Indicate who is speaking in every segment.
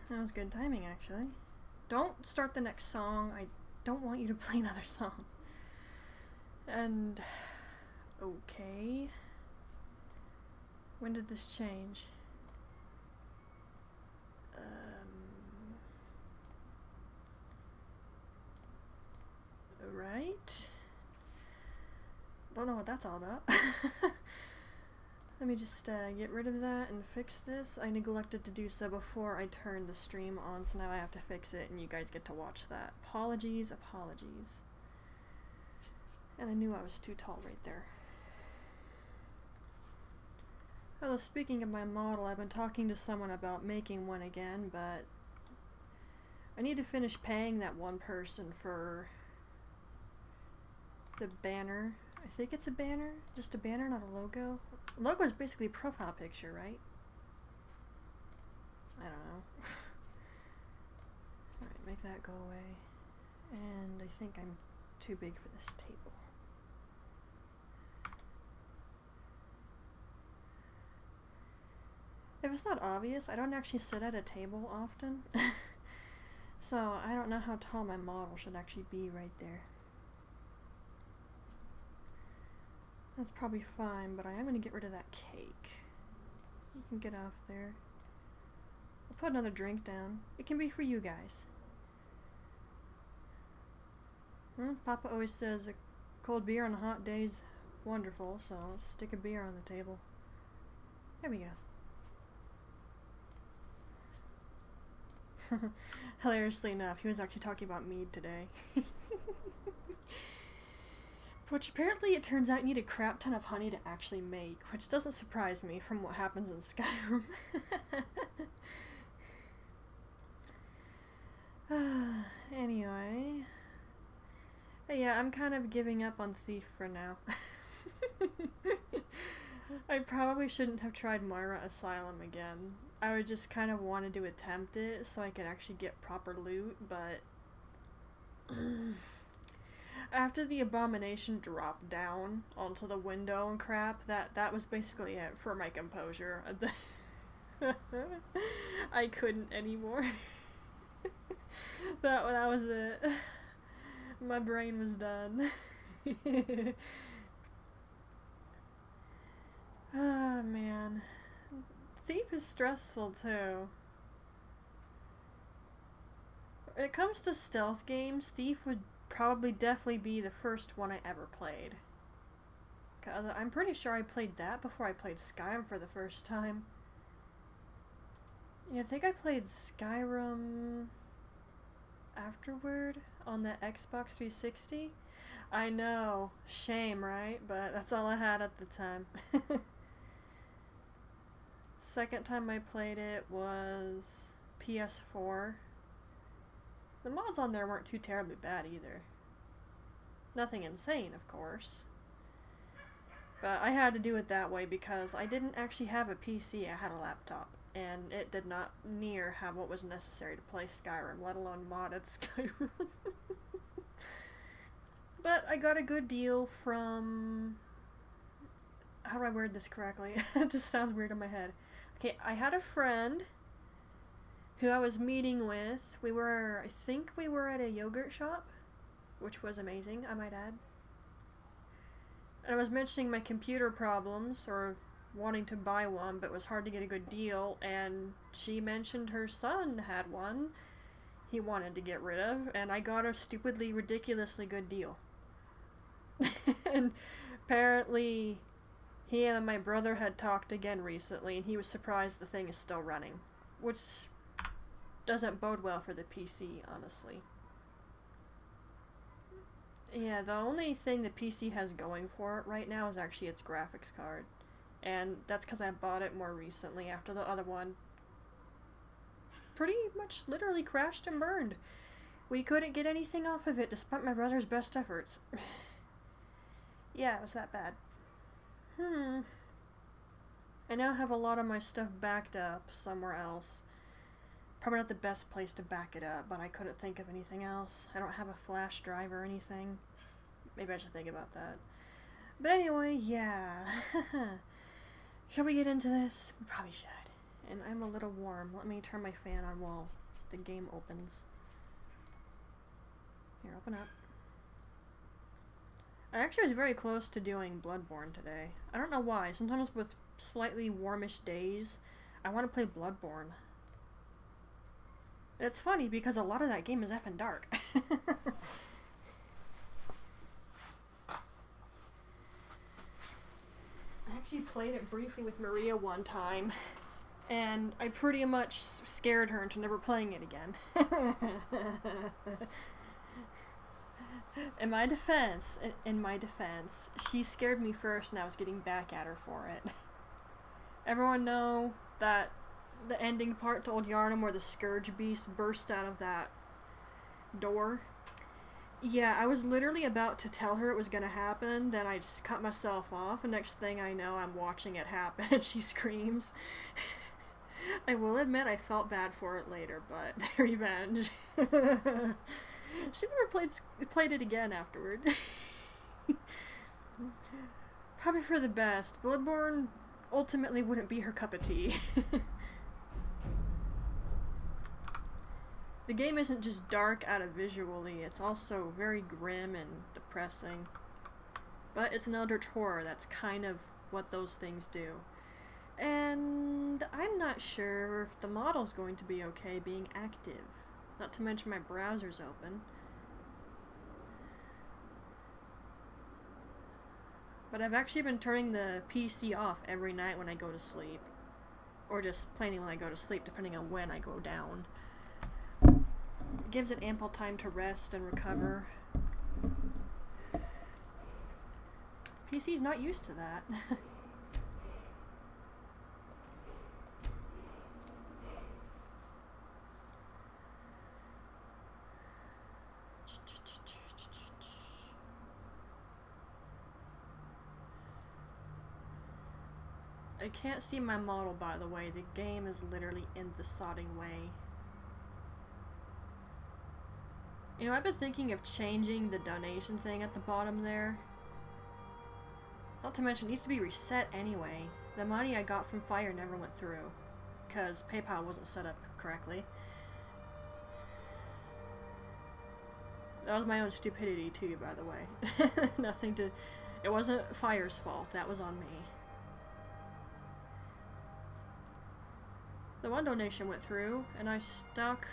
Speaker 1: That was good timing, actually. Don't start the next song. I don't want you to play another song. And... okay. When did this change? Right? Don't know what that's all about. Let me just get rid of that and fix this. I neglected to do so before I turned the stream on, so now I have to fix it and you guys get to watch that. Apologies, apologies. And I knew I was too tall right there. Although speaking of my model, I've been talking to someone about making one again, but I need to finish paying that one person for the banner. I think it's a banner. Just a banner, not a logo. Logo is basically a profile picture, right? I don't know. Alright, make that go away. And I think I'm too big for this table. If it's not obvious, I don't actually sit at a table often. So I don't know how tall my model should actually be right there. That's probably fine, but I am going to get rid of that cake. You can get off there. I'll put another drink down. It can be for you guys. Papa always says a cold beer on a hot day's wonderful, so let's stick a beer on the table. There we go. Hilariously enough, he was actually talking about mead today. Which apparently it turns out you need a crap ton of honey to actually make, which doesn't surprise me from what happens in Skyrim. Anyway. Yeah, I'm kind of giving up on Thief for now. I probably shouldn't have tried Moira Asylum again. I would just kind of wanted to attempt it so I could actually get proper loot, but... after the abomination dropped down onto the window and crap, that was basically it for my composure. I couldn't anymore. that was it. My brain was done. Oh man. Thief is stressful too. When it comes to stealth games, Thief would probably definitely be the first one I ever played. 'Cause I'm pretty sure I played that before I played Skyrim for the first time. Yeah, I think I played Skyrim afterward on the Xbox 360. I know, shame, right? But that's all I had at the time. Second time I played it was PS4. The mods on there weren't too terribly bad either. Nothing insane, of course. But I had to do it that way because I didn't actually have a PC, I had a laptop. And it did not near have what was necessary to play Skyrim, let alone modded Skyrim. But I got a good deal from... How do I word this correctly? It just sounds weird in my head. Okay, I had a friend who I was meeting with. I think we were at a yogurt shop, which was amazing, I might add. And I was mentioning my computer problems, or wanting to buy one, but it was hard to get a good deal, and she mentioned her son had one he wanted to get rid of, and I got a stupidly, ridiculously good deal. And apparently he and my brother had talked again recently, and he was surprised the thing is still running, which doesn't bode well for the PC, honestly. Yeah, the only thing the PC has going for it right now is actually its graphics card. And that's because I bought it more recently after the other one pretty much literally crashed and burned. We couldn't get anything off of it despite my brother's best efforts. Yeah, it was that bad. I now have a lot of my stuff backed up somewhere else. Probably not the best place to back it up, but I couldn't think of anything else. I don't have a flash drive or anything. Maybe I should think about that. But anyway, yeah. Shall we get into this? We probably should. And I'm a little warm. Let me turn my fan on while the game opens. Here, open up. I actually was very close to doing Bloodborne today. I don't know why. Sometimes with slightly warmish days, I want to play Bloodborne. It's funny because a lot of that game is effing dark. I actually played it briefly with Maria one time, and I pretty much scared her into never playing it again. In my defense, she scared me first and I was getting back at her for it. Everyone know that the ending part to Old Yarnum where the Scourge Beast burst out of that door? Yeah, I was literally about to tell her it was gonna happen, then I just cut myself off, and next thing I know, I'm watching it happen, and she screams. I will admit I felt bad for it later, but revenge. She never played it again afterward. Probably for the best. Bloodborne ultimately wouldn't be her cup of tea. The game isn't just dark out of visually, it's also very grim and depressing. But it's an eldritch horror, that's kind of what those things do. And I'm not sure if the model's going to be okay being active. Not to mention my browser's open. But I've actually been turning the PC off every night when I go to sleep. Or just plain when I go to sleep, depending on when I go down. It gives it ample time to rest and recover. PC's not used to that. I can't see my model, by the way. The game is literally in the sodding way. You know, I've been thinking of changing the donation thing at the bottom there. Not to mention, it needs to be reset anyway. The money I got from Fire never went through, because PayPal wasn't set up correctly. That was my own stupidity too, by the way. Nothing to... It wasn't Fire's fault, that was on me. The one donation went through, and I stuck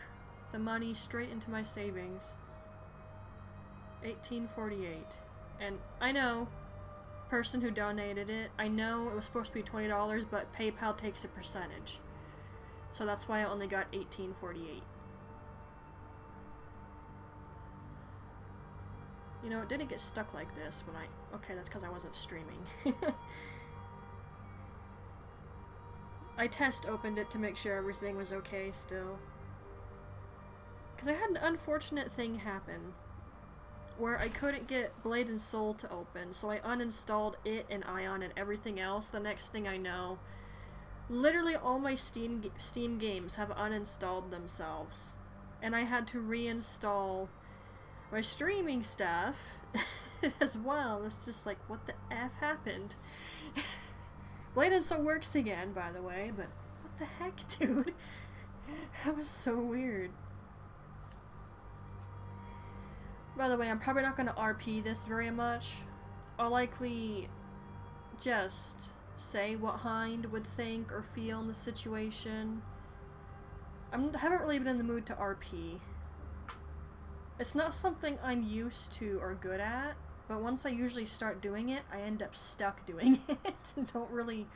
Speaker 1: the money straight into my savings. 1848. And I know, person who donated it, I know it was supposed to be $20, but PayPal takes a percentage. So that's why I only got 1848. You know, it didn't get stuck like this when I... Okay, that's because I wasn't streaming. I test opened it to make sure everything was okay still. Because I had an unfortunate thing happen where I couldn't get Blade and Soul to open, so I uninstalled it and Ion and everything else. The next thing I know, literally all my Steam games have uninstalled themselves. And I had to reinstall my streaming stuff as well. It's just like, what the F happened? Blade and Soul works again, by the way, but what the heck, dude? That was so weird. By the way, I'm probably not going to RP this very much. I'll likely just say what Hind would think or feel in the situation. I haven't really been in the mood to RP. It's not something I'm used to or good at, but once I usually start doing it, I end up stuck doing it and don't really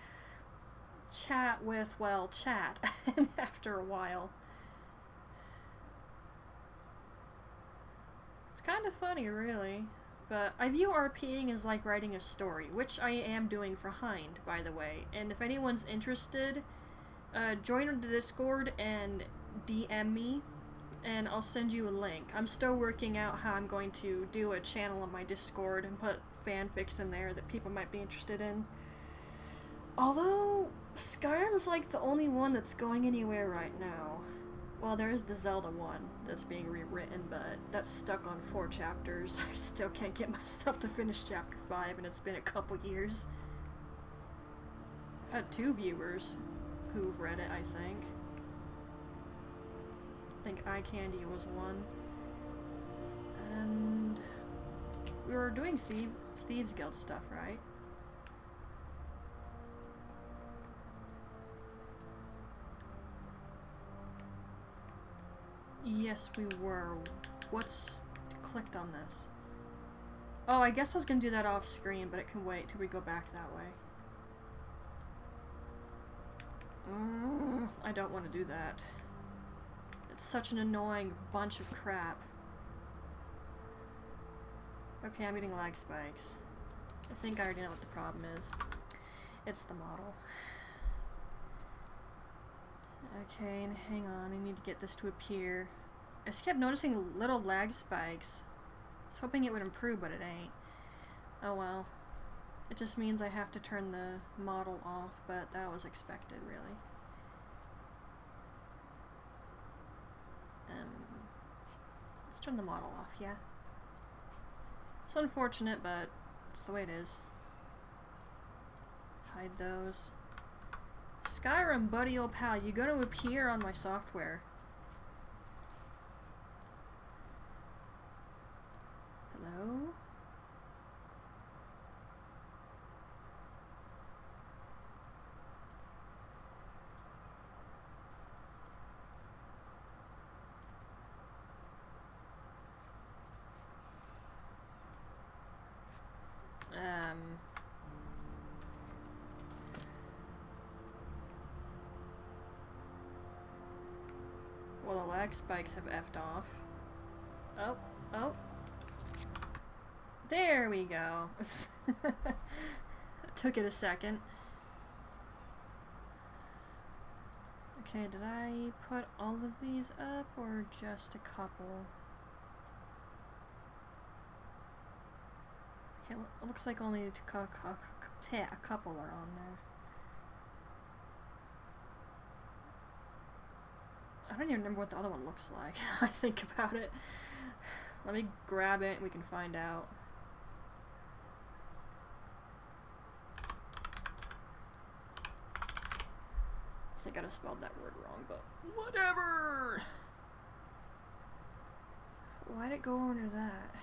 Speaker 1: chat with, well, chat after a while. It's kind of funny, really, but I view RPing as like writing a story, which I am doing for Hind, by the way, and if anyone's interested, join the Discord and DM me, and I'll send you a link. I'm still working out how I'm going to do a channel on my Discord and put fanfics in there that people might be interested in. Although, Skyrim's like the only one that's going anywhere right now. Well, there is the Zelda one that's being rewritten, but that's stuck on 4 chapters. I still can't get myself to finish chapter 5, and it's been a couple years. I've had 2 viewers who've read it, I think. I think Eye Candy was one. And we were doing Thieves Guild stuff, right? Yes, we were. What's clicked on this? Oh, I guess I was gonna do that off screen, but it can wait till we go back that way. I don't want to do that. It's such an annoying bunch of crap. Okay, I'm eating lag spikes. I think I already know what the problem is. It's the model. Okay, and hang on, I need to get this to appear. I just kept noticing little lag spikes. I was hoping it would improve, but it ain't. Oh well. It just means I have to turn the model off, but that was expected, really. Let's turn the model off, yeah. It's unfortunate, but it's the way it is. Hide those. Skyrim, buddy old pal, you gotta appear on my software. Hello? Well, the lag spikes have effed off. Oh, oh. There we go. Took it a second. Okay, did I put all of these up or just a couple? Okay, it looks like only a couple are on there. I don't even remember what the other one looks like. I think about it. Let me grab it and we can find out. I think I spelled that word wrong, but whatever! Why'd it go under that?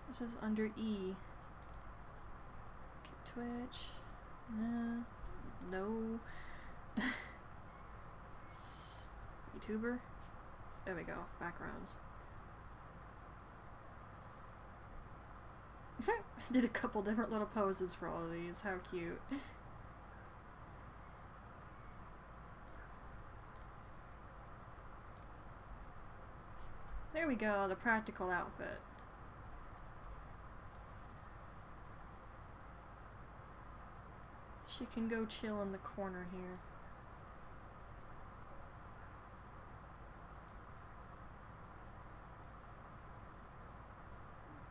Speaker 1: This is under E. Okay, Twitch. Nah. No. YouTuber? There we go. Backgrounds. Did a couple different little poses for all of these. How cute. There we go, the practical outfit. She can go chill in the corner here.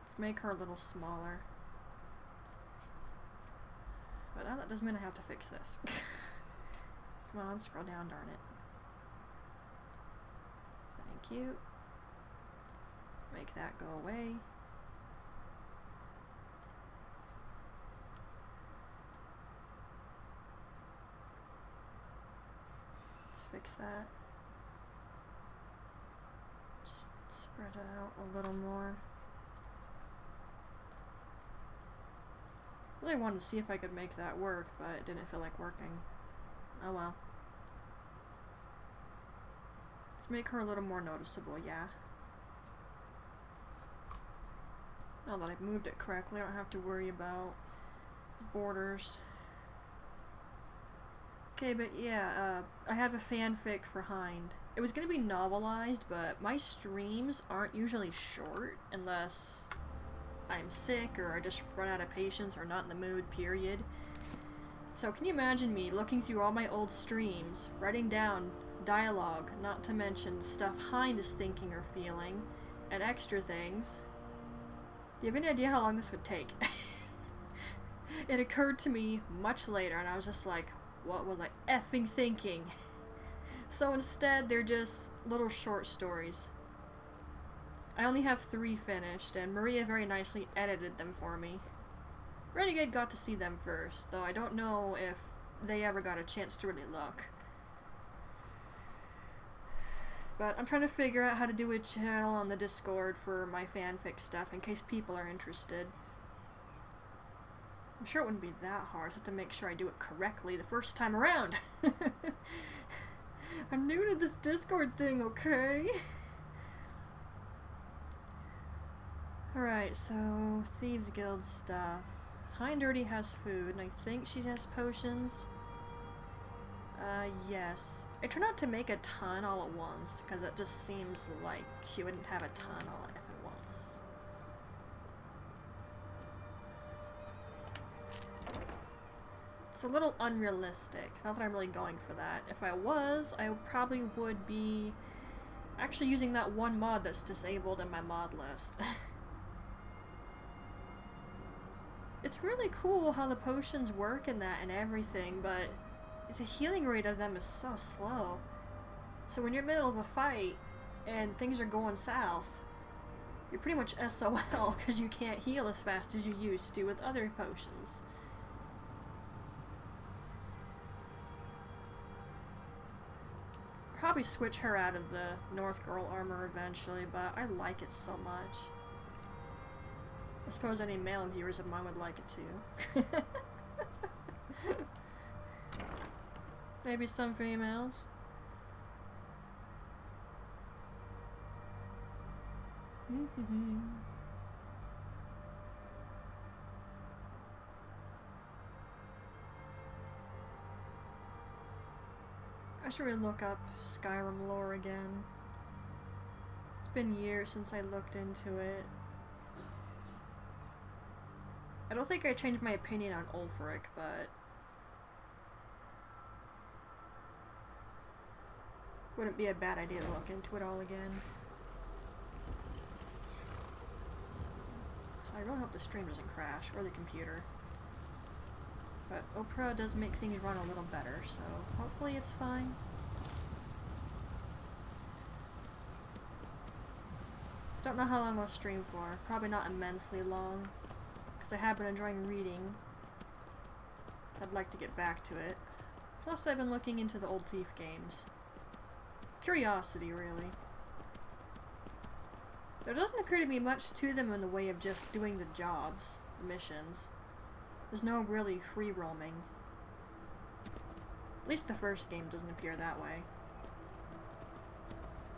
Speaker 1: Let's make her a little smaller. But now that doesn't mean I have to fix this. Come on, scroll down, darn it. Thank you. Make that go away. Let's fix that. Just spread it out a little more. Really wanted to see if I could make that work, but it didn't feel like working. Oh well. Let's make her a little more noticeable, yeah. Now that I've moved it correctly, I don't have to worry about borders. Okay, but yeah, I have a fanfic for Hind. It was gonna be novelized, but my streams aren't usually short unless I'm sick or I just run out of patience or not in the mood, period. So can you imagine me looking through all my old streams, writing down dialogue, not to mention stuff Hind is thinking or feeling, and extra things? Do you have any idea how long this would take? It occurred to me much later, and I was just like, what was I effing thinking? So instead, they're just little short stories. I only have 3 finished, and Maria very nicely edited them for me. Renegade got to see them first, though I don't know if they ever got a chance to really look. But I'm trying to figure out how to do a channel on the Discord for my fanfic stuff in case people are interested. I'm sure it wouldn't be that hard, just to make sure I do it correctly the first time around. I'm new to this Discord thing, okay? Alright, so Thieves Guild stuff. Hind already has food, and I think she has potions. Yes. I try not to make a ton all at once, because it just seems like she wouldn't have a ton all at once. It's a little unrealistic. Not that I'm really going for that. If I was, I probably would be actually using that one mod that's disabled in my mod list. It's really cool how the potions work in that and everything, but the healing rate of them is so slow. So when you're in the middle of a fight and things are going south, you're pretty much SOL because you can't heal as fast as you used to with other potions. Probably switch her out of the North Girl armor eventually, but I like it so much. I suppose any male viewers of mine would like it too. Maybe some females. I should really look up Skyrim lore again. It's been years since I looked into it. I don't think I changed my opinion on Ulfric, but wouldn't be a bad idea to look into it all again. I really hope the stream doesn't crash, or the computer. But Opera does make things run a little better, so hopefully it's fine. Don't know how long I'll stream for. Probably not immensely long, because I have been enjoying reading. I'd like to get back to it. Plus I've been looking into the old Thief games. Curiosity, really. There doesn't appear to be much to them in the way of just doing the jobs, the missions. There's no really free roaming. At least the first game doesn't appear that way.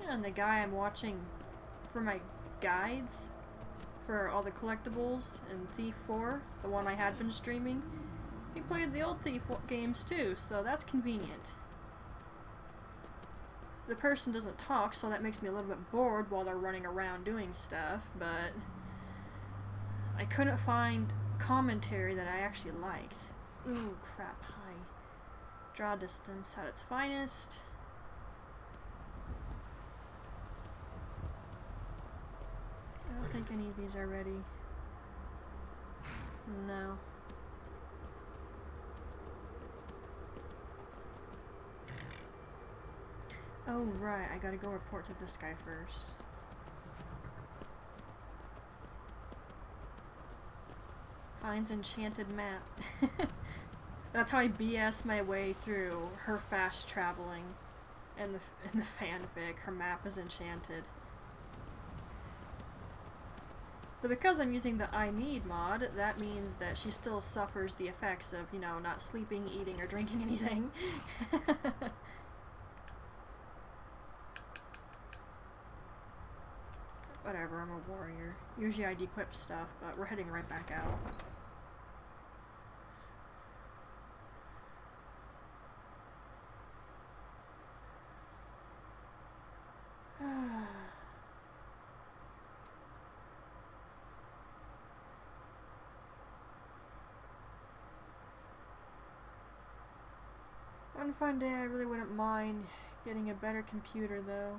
Speaker 1: And the guy I'm watching for my guides for all the collectibles in Thief 4, the one I had been streaming, he played the old Thief games too, so that's convenient. The person doesn't talk, so that makes me a little bit bored while they're running around doing stuff, but I couldn't find commentary that I actually liked. Ooh, crap, high. Draw distance at its finest. I don't think any of these are ready. No. Oh, right, I gotta go report to this guy first. Finds enchanted map. That's how I BS my way through her fast traveling in the fanfic. Her map is enchanted. So because I'm using the I Need mod, that means that she still suffers the effects of, you know, not sleeping, eating, or drinking anything. Whatever, I'm a warrior. Usually I dequip stuff, but we're heading right back out. One fine day I really wouldn't mind getting a better computer though.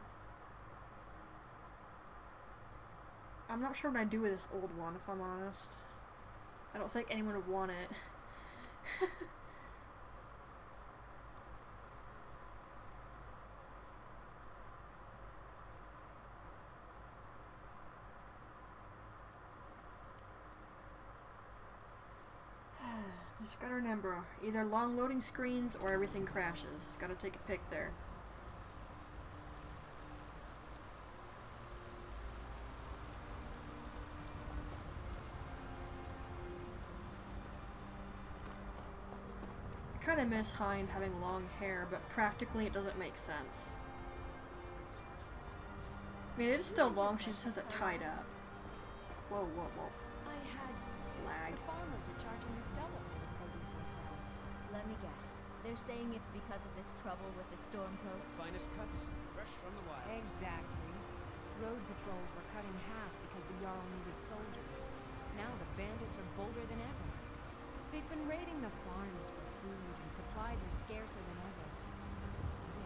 Speaker 1: I'm not sure what I'd do with this old one, if I'm honest. I don't think anyone would want it. Just gotta remember, either long loading screens or everything crashes. Gotta take a pick there. I kinda miss Hind having long hair, but practically it doesn't make sense. I mean, it is still long, she just has it tied up. Whoa, whoa, whoa. Lag.
Speaker 2: The farmers are charging me double for the produce they sell.
Speaker 3: Let me guess. They're saying it's because of this trouble with the storm coats?
Speaker 4: Finest cuts, fresh from the wild.
Speaker 2: Exactly. Road patrols were cut in half because the Jarl needed soldiers. Now the bandits are bolder than ever. They've been raiding the farms for food, and supplies are scarcer than ever.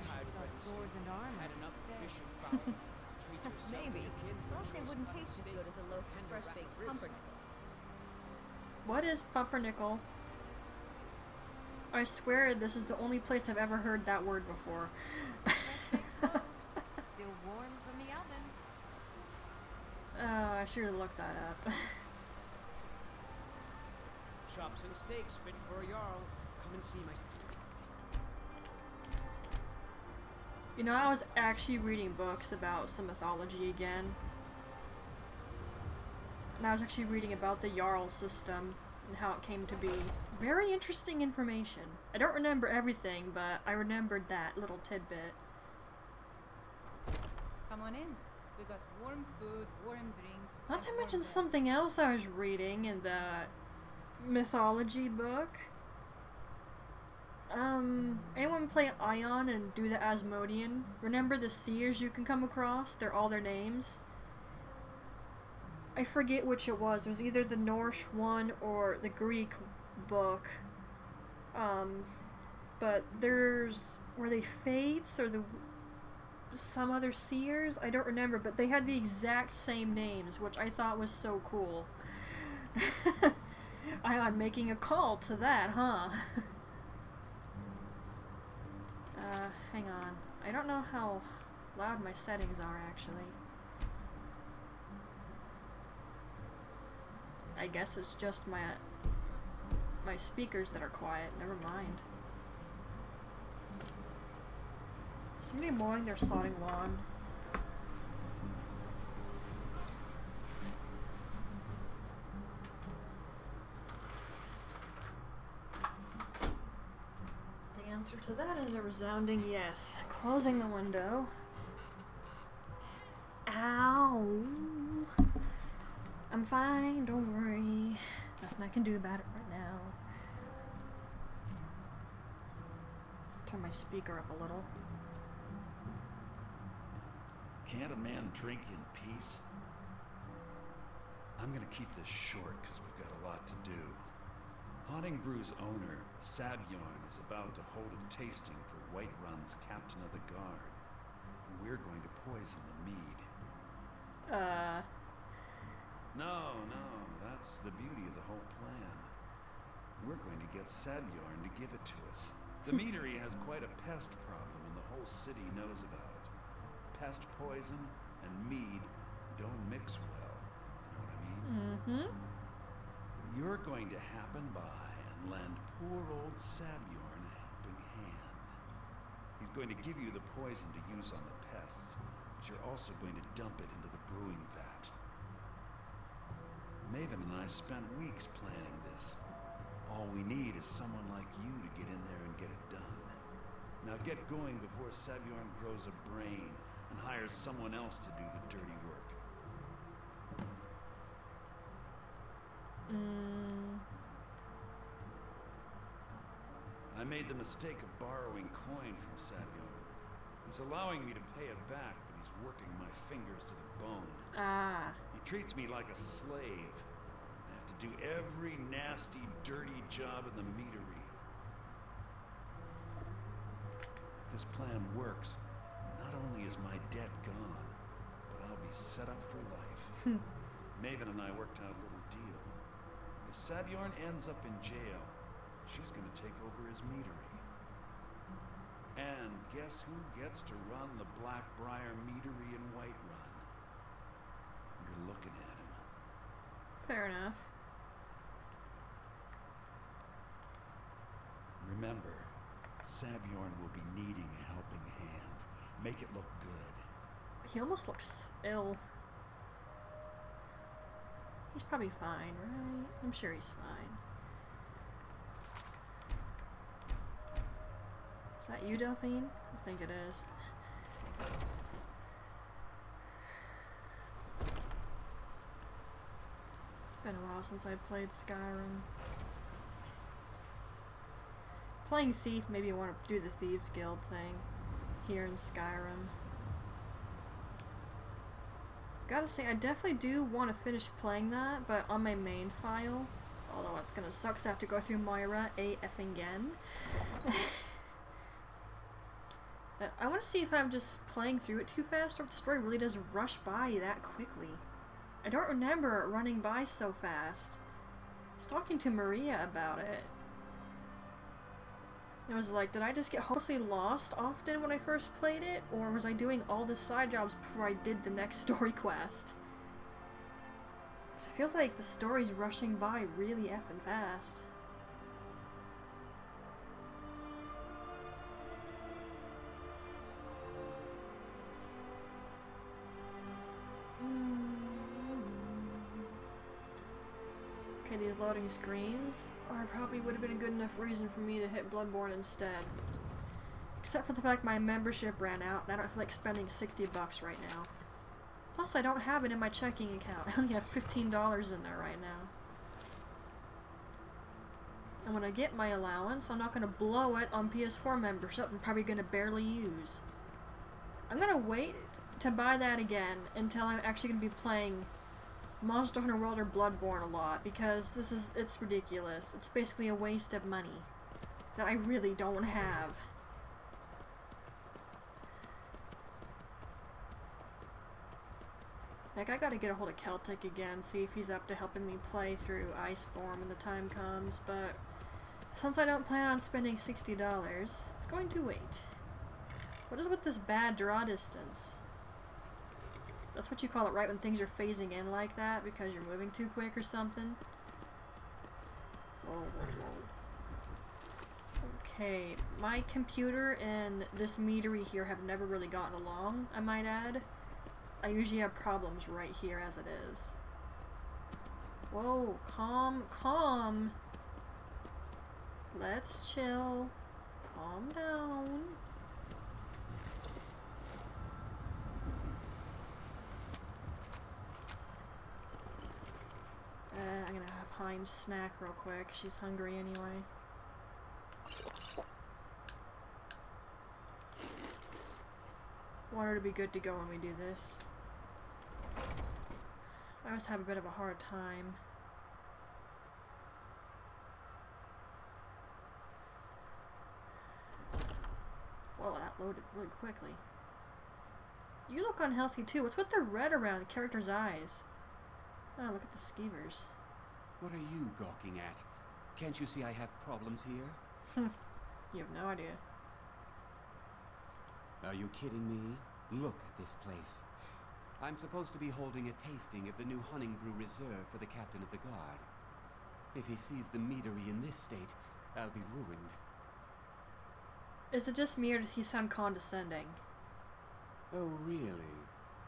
Speaker 2: Maybe I should sell swords and armor
Speaker 4: Had enough
Speaker 2: instead.
Speaker 4: fish and fowl. Treat yourself
Speaker 3: Maybe.
Speaker 4: and your kin to
Speaker 3: Well,
Speaker 4: a
Speaker 3: they
Speaker 4: choice
Speaker 3: wouldn't
Speaker 4: amount of
Speaker 3: taste as
Speaker 4: steak,
Speaker 3: good as a loaf of
Speaker 4: tender
Speaker 3: fresh-baked
Speaker 4: rattling ribs.
Speaker 3: pumpernickel.
Speaker 1: What is pumpernickel? I swear this is the only place I've ever heard that word before.
Speaker 2: Fresh-baked loaves, still warm from the oven.
Speaker 1: I should have looked that up.
Speaker 4: Chops and steaks fit for a Jarl. Come and see my...
Speaker 1: You know, I was actually reading books about some mythology again. And I was actually reading about the Jarl system and how it came to be. Very interesting information. I don't remember everything, but I remembered that little tidbit.
Speaker 5: Come on in. We got warm food, warm drinks.
Speaker 1: Not to
Speaker 5: and
Speaker 1: mention
Speaker 5: warm bed.
Speaker 1: something else I was reading in the mythology book. Anyone play Ion and do the Asmodean? Remember the seers you can come across? They're all their names. I forget which it was. It was either the Norse one or the Greek book. But there's... Were they Fates or some other seers? I don't remember, but they had the exact same names, which I thought was so cool. I'm making a call to that, huh? Hang on. I don't know how loud my settings are, actually. I guess it's just my speakers that are quiet. Never mind. Somebody mowing their sodding lawn. The answer to that is a resounding yes. Closing the window. I'm fine, don't worry. Nothing I can do about it right now. Turn my speaker up a little.
Speaker 6: Can't a man drink in peace? I'm gonna keep this short because we've got a lot to do. Haunting Brew's owner, Sabjorn, is about to hold a tasting for Whiterun's captain of the guard. And we're going to poison the mead. No, that's the beauty of the whole plan. We're going to get Sabjorn to give it to us. The meadery has quite a pest problem and the whole city knows about it. Pest poison and mead don't mix well, you know what I mean?
Speaker 1: Mm-hmm.
Speaker 6: You're going to happen by and lend poor old Sabjorn a helping hand. He's going to give you the poison to use on the pests, but you're also going to dump it into the brewing vat. Maven and I spent weeks planning this. All we need is someone like you to get in there and get it done. Now get going before Sabjorn grows a brain and hires someone else to do the dirty work. I made the mistake of borrowing coin from Sabjorn. He's allowing me to pay it back, but he's working my fingers to the bone. He treats me like a slave. I have to do every nasty, dirty job in the meadery. If this plan works, not only is my debt gone, but I'll be set up for life. Maven and I worked out a little deal. If Sabjorn ends up in jail, she's going to take over his meadery. And guess who gets to run the Blackbriar meadery in Whiterun? You're looking at him.
Speaker 1: Fair enough.
Speaker 6: Remember, Sabjorn will be needing a helping hand. Make it look good.
Speaker 1: He almost looks ill. He's probably fine, right? I'm sure he's fine. Is that you, Delphine? I think it is. It's been a while since I played Skyrim. Playing Thief made me want to do the Thieves Guild thing here in Skyrim. Gotta say, I definitely do want to finish playing that, but on my main file. Although it's gonna suck because I have to go through Moira again. I want to see if I'm just playing through it too fast or if the story really does rush by that quickly. I don't remember it running by so fast. I was talking to Maria about it. It was like, did I just get hopelessly lost often when I first played it? Or was I doing all the side jobs before I did the next story quest? So it feels like the story's rushing by really effing fast. Okay, these loading screens probably would have been a good enough reason for me to hit Bloodborne instead. Except for the fact my membership ran out and I don't feel like spending $60 right now. Plus I don't have it in my checking account. I only have $15 in there right now. And when I get my allowance, I'm not going to blow it on PS4 membership I'm probably going to barely use. I'm going to wait to buy that again until I'm actually going to be playing Monster Hunter World or Bloodborne a lot, because it's ridiculous. It's basically a waste of money that I really don't have. Like, I gotta get a hold of Celtic again, see if he's up to helping me play through Iceborne when the time comes, but since I don't plan on spending $60, it's going to wait. What is with this bad draw distance? That's what you call it, right, when things are phasing in like that because you're moving too quick or something? Whoa, whoa, whoa. Okay, my computer and this meadery here have never really gotten along, I might add. I usually have problems right here as it is. Whoa, calm. Let's chill. Calm down. Hine's snack real quick. She's hungry anyway. Want her to be good to go when we do this. I always have a bit of a hard time. Well, that loaded really quickly. You look unhealthy too. What's with the red around the character's eyes? Oh, look at the skeevers.
Speaker 7: What are you gawking at? Can't you see I have problems here?
Speaker 1: You have no idea.
Speaker 7: Are you kidding me? Look at this place. I'm supposed to be holding a tasting of the new Hunting Brew Reserve for the captain of the guard. If he sees the meadery in this state, I'll be ruined.
Speaker 1: Is it just me or does he sound condescending?
Speaker 7: Oh, really?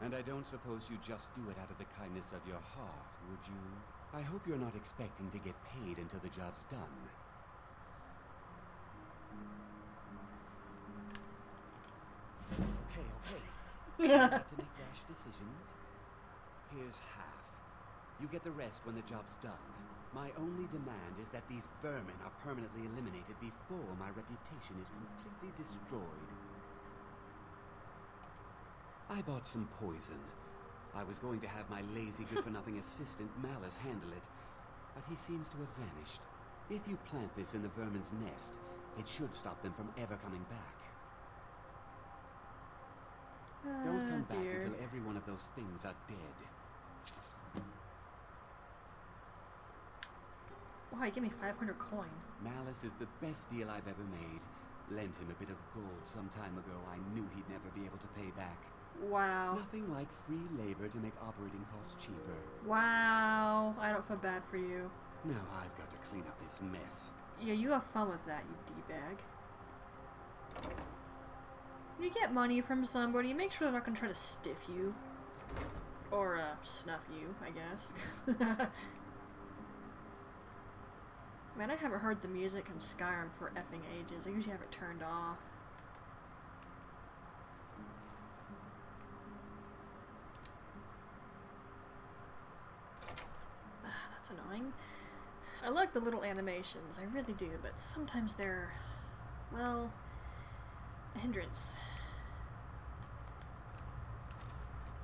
Speaker 7: And I don't suppose you just do it out of the kindness of your heart, would you? I hope you're not expecting to get paid until the job's done. Okay. Not to make rash decisions. Here's half. You get the rest when the job's done. My only demand is that these vermin are permanently eliminated before my reputation is completely destroyed. I bought some poison. I was going to have my lazy good-for-nothing assistant Malice handle it, but he seems to have vanished. If you plant this in the vermin's nest, it should stop them from ever coming back. Don't come back until every one of those things are dead.
Speaker 1: Wow, you give me 500 coin.
Speaker 7: Malice is the best deal I've ever made. Lent him a bit of gold some time ago I knew he'd never be able to pay back.
Speaker 1: Wow.
Speaker 7: Nothing like free labor to make operating costs cheaper.
Speaker 1: Wow. I don't feel bad for you.
Speaker 7: Now I've got to clean up this mess.
Speaker 1: Yeah, you have fun with that, you D-bag. When you get money from somebody, make sure they're not going to try to stiff you. Or, snuff you, I guess. Man, I haven't heard the music in Skyrim for effing ages. I usually have it turned off. That's annoying. I like the little animations, I really do, but sometimes they're, well, a hindrance.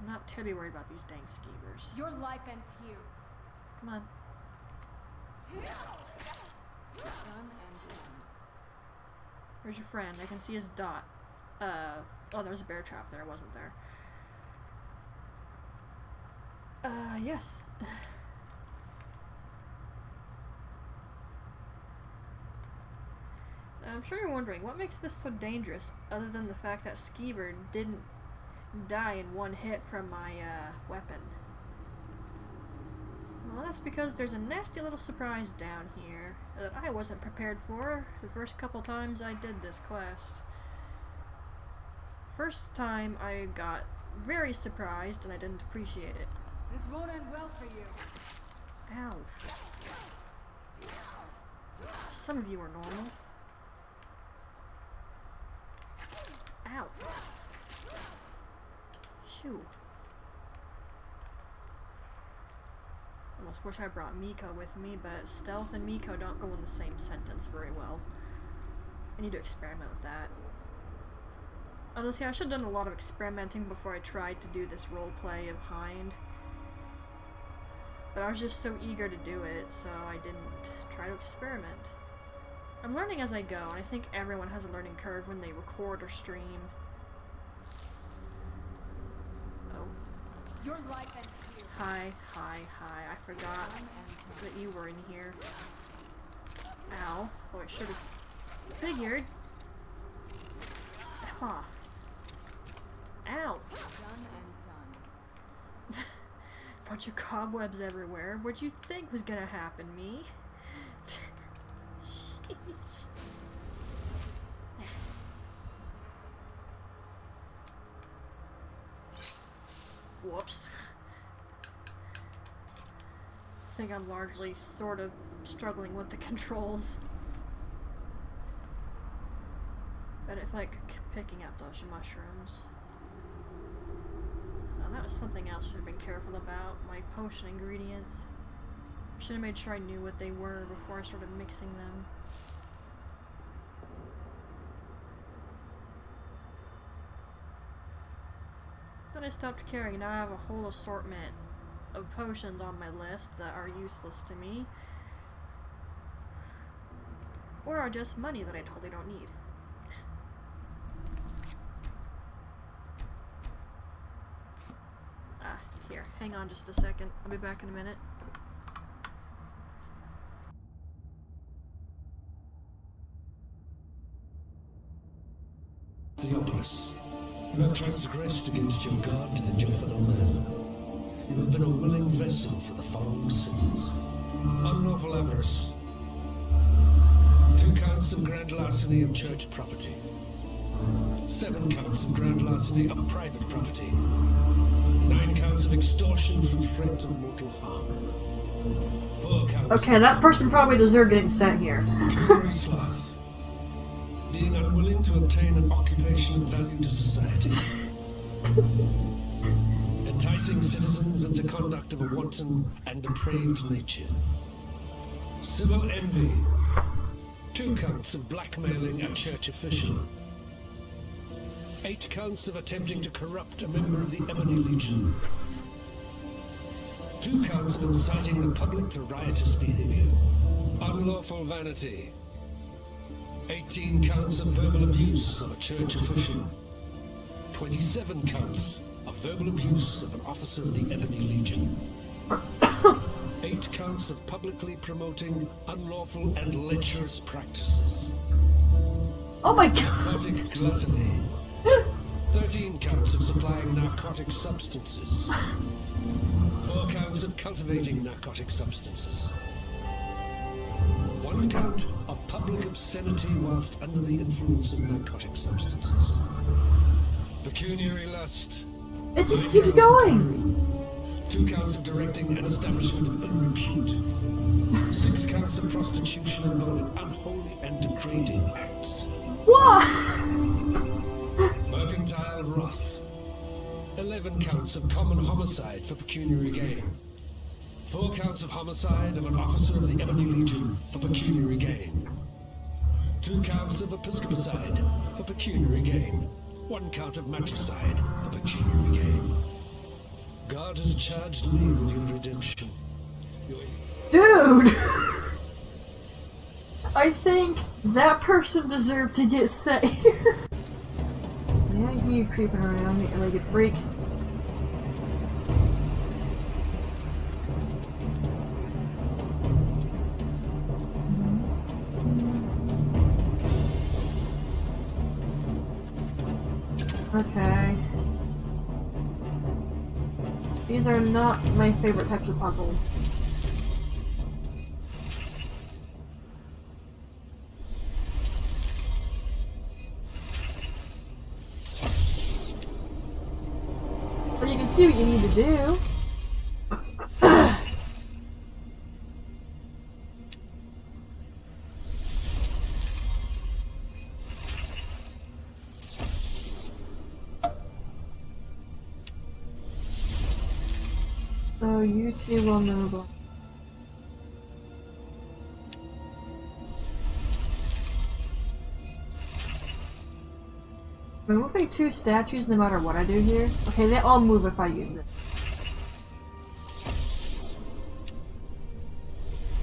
Speaker 1: I'm not terribly worried about these dang skeevers.
Speaker 2: Your life ends here.
Speaker 1: Come on.
Speaker 2: Done and done.
Speaker 1: Where's your friend? I can see his dot. Oh, there was a bear trap there, wasn't there? Yes. I'm sure you're wondering, what makes this so dangerous, other than the fact that Skeever didn't die in one hit from my, weapon? Well, that's because there's a nasty little surprise down here that I wasn't prepared for the first couple times I did this quest. First time I got very surprised and I didn't appreciate it.
Speaker 2: This won't end well for you.
Speaker 1: Ow. Some of you are normal. Ow. Shoo. Almost wish I brought Miko with me, but stealth and Miko don't go in the same sentence very well. I need to experiment with that. Honestly, I should have done a lot of experimenting before I tried to do this roleplay of Hind. But I was just so eager to do it, so I didn't try to experiment. I'm learning as I go, and I think everyone has a learning curve when they record or stream. Oh.
Speaker 2: Your life ends here.
Speaker 1: Hi. I forgot that you were in here. Ow. Oh, I should have figured. F off. Ow.
Speaker 2: Done and done.
Speaker 1: Bunch of cobwebs everywhere. What'd you think was gonna happen, me? Sheesh. Whoops. I think I'm largely sort of struggling with the controls. But it's like picking up those mushrooms. Oh, that was something else I should have been careful about. My potion ingredients. Should have made sure I knew what they were before I started mixing them. Then I stopped caring. Now I have a whole assortment of potions on my list that are useless to me. Or are just money that I totally don't need. Here, hang on just a second. I'll be back in a minute.
Speaker 8: Theopolis, you have transgressed against your God and your fellow man. You have been a willing vessel for the following sins. Unlawful avarice. 2 counts of grand larceny of church property. 7 counts of grand larceny of private property. 9 counts of extortion through threat of mortal harm. 4 counts.
Speaker 1: Okay, that person probably deserved getting sent here.
Speaker 8: Pecuniary sloth. Being unwilling to obtain an occupation of value to society. Enticing citizens into conduct of a wanton and depraved nature. Civil envy. 2 counts of blackmailing a church official. 8 counts of attempting to corrupt a member of the Ebony Legion. 2 counts of inciting the public to riotous behavior. Unlawful vanity. 18 counts of verbal abuse of a church official. 27 counts of verbal abuse of an officer of the Ebony Legion. 8 counts of publicly promoting unlawful and lecherous practices.
Speaker 1: Oh my god!
Speaker 8: Narcotic gluttony. 13 counts of supplying narcotic substances. 4 counts of cultivating narcotic substances. 1 count of public obscenity whilst under the influence of narcotic substances. Pecuniary lust.
Speaker 1: It just keeps going!
Speaker 8: 2 counts of directing an establishment of ill repute. 6 counts of prostitution involving unholy and degrading acts.
Speaker 1: What?
Speaker 8: Mercantile wrath. 11 counts of common homicide for pecuniary gain. 4 counts of homicide of an officer of the Ebony Legion for pecuniary gain. 2 counts of episcopicide for pecuniary gain. 1 count of matricide for pecuniary gain. God has charged me with your redemption.
Speaker 1: Dude! I think that person deserved to get sent here. Yeah, I hear you creeping around me like a freak. Okay. These are not my favorite types of puzzles. But you can see what you need to do. So you two will move on. Am I moving 2 statues no matter what I do here? Okay, they all move if I use it.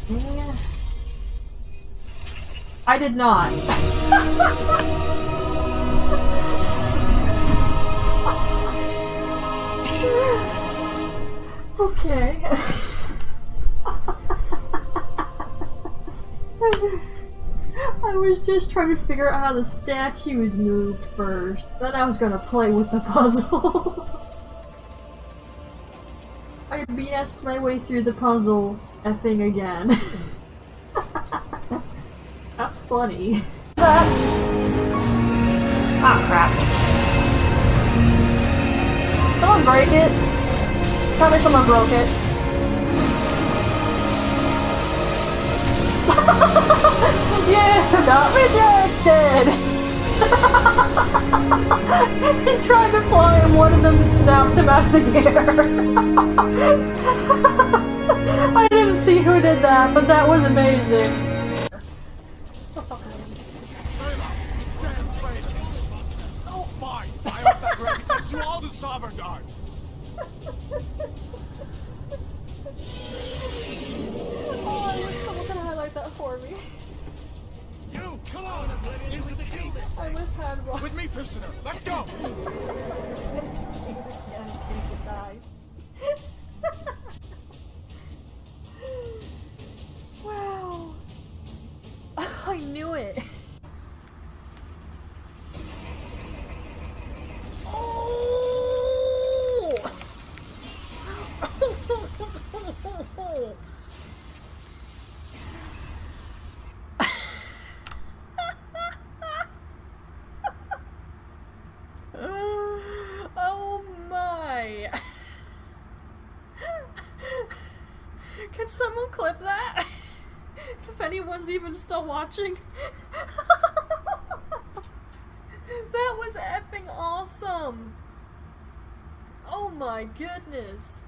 Speaker 1: Yeah. I did not. Okay. I was just trying to figure out how the statues moved first. Then I was gonna play with the puzzle. I BS'd my way through the puzzle thing again. That's funny. Ah, crap. Someone break it. Tell me someone broke it. Yeah, got rejected! He tried to fly and one of them snapped him out of the air. I didn't see who did that, but that was amazing.
Speaker 9: Oh my! Fire up that grave and gets you all to Sovngarde!
Speaker 1: Oh, I wish someone could highlight that for me.
Speaker 9: You, come on! Into the kill this
Speaker 1: I wish I had one.
Speaker 9: with me, prisoner. Let's go!
Speaker 1: Again, in case it dies. Wow. I knew it. Oh! Oh my! Can someone clip that? If anyone's even still watching. That was effing awesome! Oh my goodness!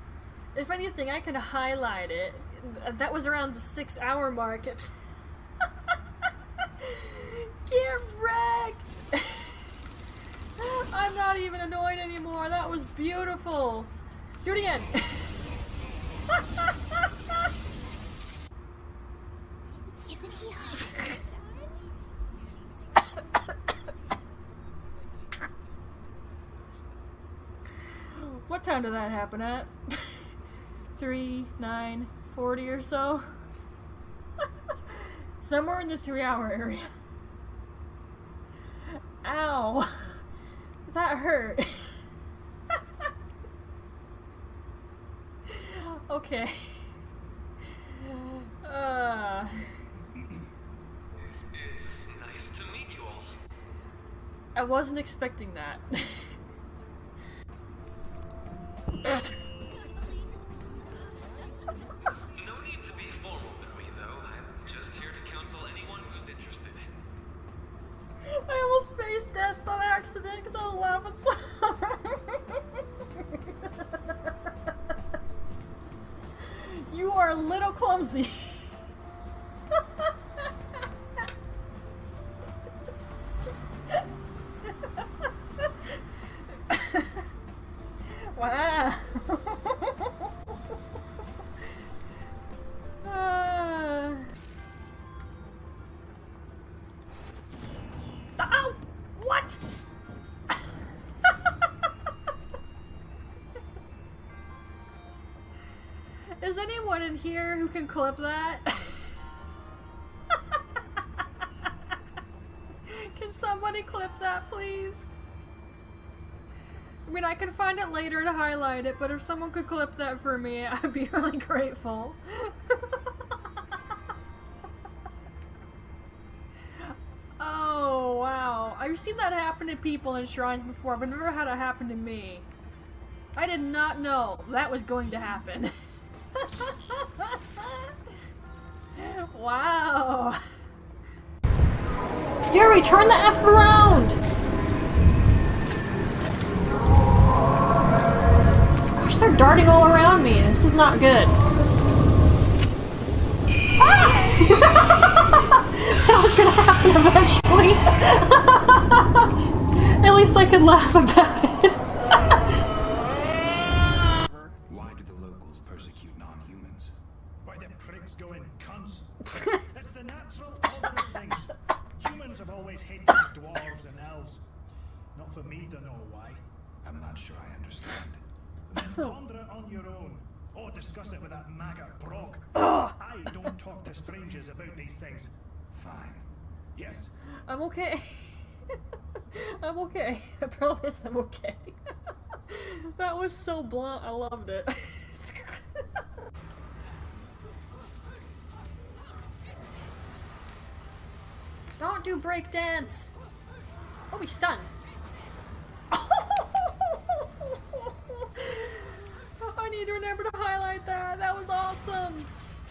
Speaker 1: If anything, I can highlight it. That was around the 6-hour mark. Get wrecked! I'm not even annoyed anymore. That was beautiful. Do it again.
Speaker 3: Isn't he hot?
Speaker 1: What time did that happen at? 3, 9, 40 or so? Somewhere in the 3-hour area. Ow! That hurt. Okay.
Speaker 10: It's nice to meet you all.
Speaker 1: I wasn't expecting that.
Speaker 10: No need to be formal with me, though. I'm just here to counsel anyone who's interested.
Speaker 1: I almost faced death on accident because I was laughing so hard. You are a little clumsy. Wow. Oh, what? Is anyone in here who can clip that? Can somebody clip that, please? I mean, I can find it later to highlight it, but if someone could clip that for me, I'd be really grateful. Oh, wow. I've seen that happen to people in shrines before, but never had it happen to me. I did not know that was going to happen. Wow. Yuri, turn the F around! Gosh, they're darting all around me. This is not good. Ah! That was gonna happen eventually. At least I could laugh about it.
Speaker 6: Why do the locals persecute non-humans?
Speaker 8: Why the pricks go in cunts? It's the natural order of things. Humans have always hated dwarves and elves. Not for me to know why.
Speaker 6: I'm not sure I understand.
Speaker 8: Then ponder it on your own. Or discuss it with that maggot Brock.
Speaker 1: Ugh.
Speaker 8: I don't talk to strangers about these things.
Speaker 6: Fine.
Speaker 8: Yes.
Speaker 1: I'm okay. I'm okay. I promise I'm okay. That was so blunt. I loved it. Don't do break dance. Oh, he's stunned. I need to remember to highlight that. That was awesome.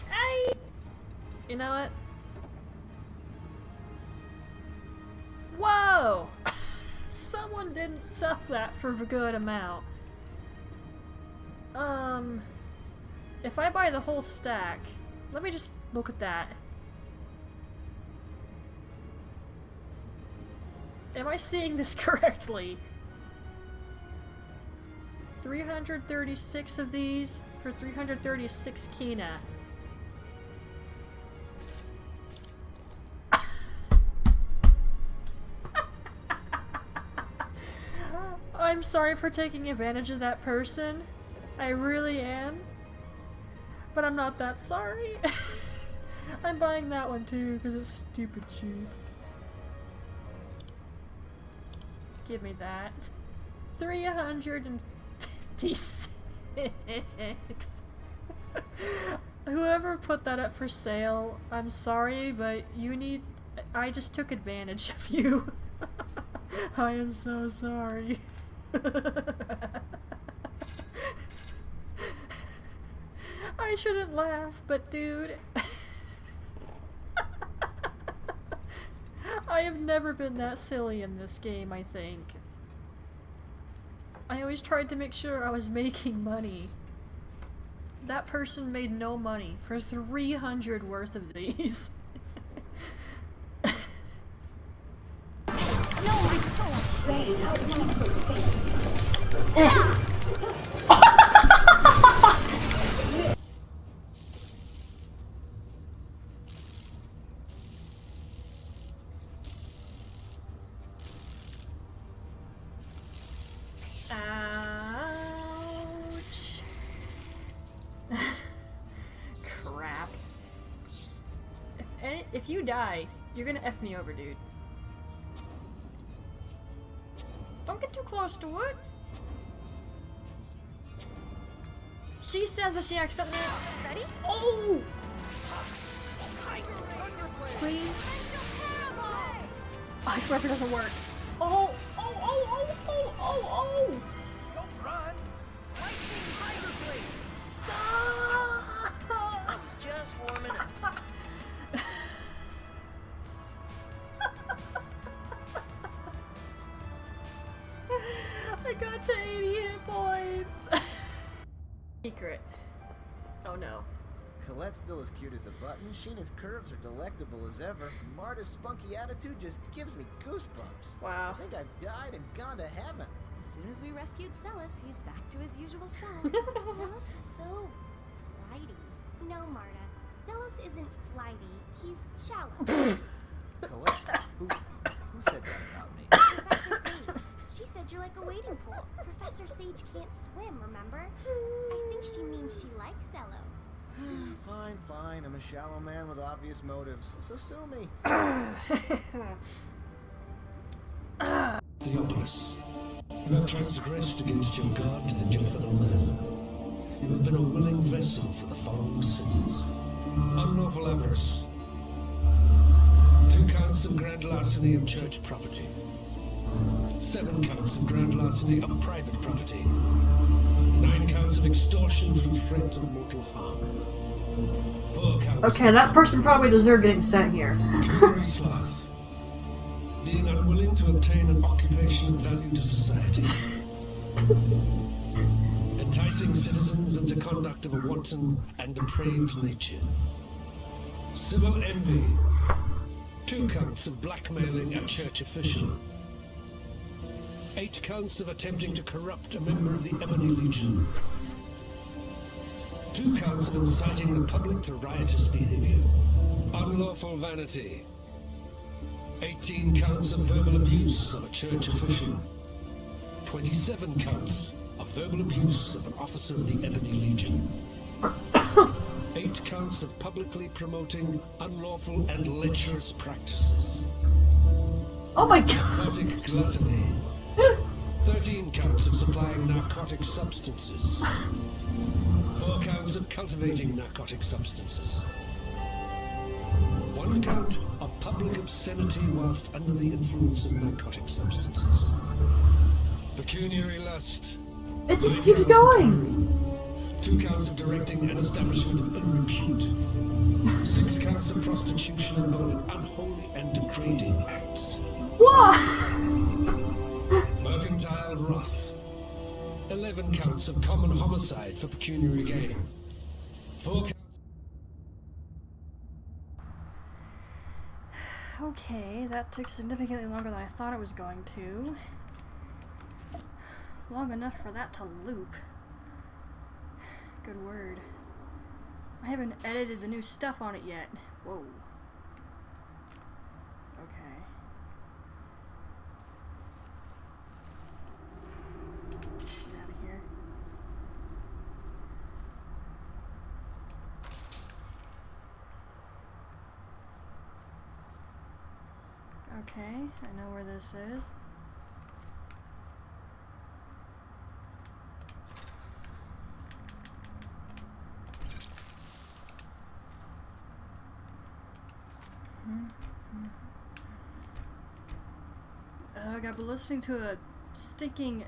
Speaker 1: Hey. You know what? Whoa! Someone didn't sell that for a good amount. If I buy the whole stack, Let me just look at that. Am I seeing this correctly? 336 of these for 336 Kina. I'm sorry for taking advantage of that person. I really am. But I'm not that sorry. I'm buying that one too because it's stupid cheap. Give me that. 356. Whoever put that up for sale, I'm sorry, but you need... I just took advantage of you. I am so sorry. I shouldn't laugh, but dude... I have never been that silly in this game, I think. I always tried to make sure I was making money. That person made no money for 300 worth of these. Ouch. Crap. If you die, you're gonna F me over, dude. Don't get too close to it. She says that she accidentally... Ready? Oh! Please? Oh, I swear if it doesn't work. Oh! Oh! Oh! Oh! Oh! Oh! Oh!
Speaker 9: Don't run! Lightning Tiger Blade!
Speaker 1: Stop!
Speaker 4: I was just warming up.
Speaker 1: I got to 80 hit points! Secret. Oh no.
Speaker 4: Colette's still as cute as a button, Sheena's curves are delectable as ever, Marta's spunky attitude just gives me goosebumps.
Speaker 1: Wow.
Speaker 4: I think I've died and gone to heaven.
Speaker 2: As soon as we rescued Celis, he's back to his usual self.
Speaker 3: Zelos is so flighty. No, Marta. Zelos isn't flighty. He's shallow.
Speaker 4: Colette? Who said that about me?
Speaker 3: Professor Sage. She said you're like a wading pool. Professor Sage can't swim, remember? I think she means she likes Zelos.
Speaker 4: Fine, fine. I'm a shallow man with obvious motives, so sue me.
Speaker 8: Theopolis, you have transgressed against your God and your fellow man. You have been a willing vessel for the following sins: unlawful avarice, 2 counts of grand larceny of church property, 7 counts of grand larceny of private property, 9 counts of extortion from threat of mortal harm, 4 counts.
Speaker 1: Okay, that person probably deserved getting sent here.
Speaker 8: Pecuniary sloth, being unwilling to obtain an occupation of value to society, enticing citizens into conduct of a wanton and depraved nature, civil envy, 2 counts of blackmailing a church official, 8 counts of attempting to corrupt a member of the Ebony Legion, 2 counts of inciting the public to riotous behavior, unlawful vanity, 18 counts of verbal abuse of a church official, 27 counts of verbal abuse of an officer of the Ebony Legion, 8 counts of publicly promoting unlawful and lecherous practices.
Speaker 1: Oh my god!
Speaker 8: Narcotic gluttony. 13 counts of supplying narcotic substances. 4 counts of cultivating narcotic substances. 1 count of public obscenity whilst under the influence of narcotic substances. Pecuniary lust.
Speaker 1: It just keeps going!
Speaker 8: 2 counts of directing an establishment of ill repute. 6 counts of prostitution involving unholy and degrading acts.
Speaker 1: What?
Speaker 8: Mercantile wrath. 11 counts of common homicide for pecuniary gain. 4 counts
Speaker 1: Okay, that took significantly longer than I thought it was going to. Long enough for that to loop. Good word. I haven't edited the new stuff on it yet. Whoa. Okay. Get out of here. Okay, I know where this is. I've been listening to a stinking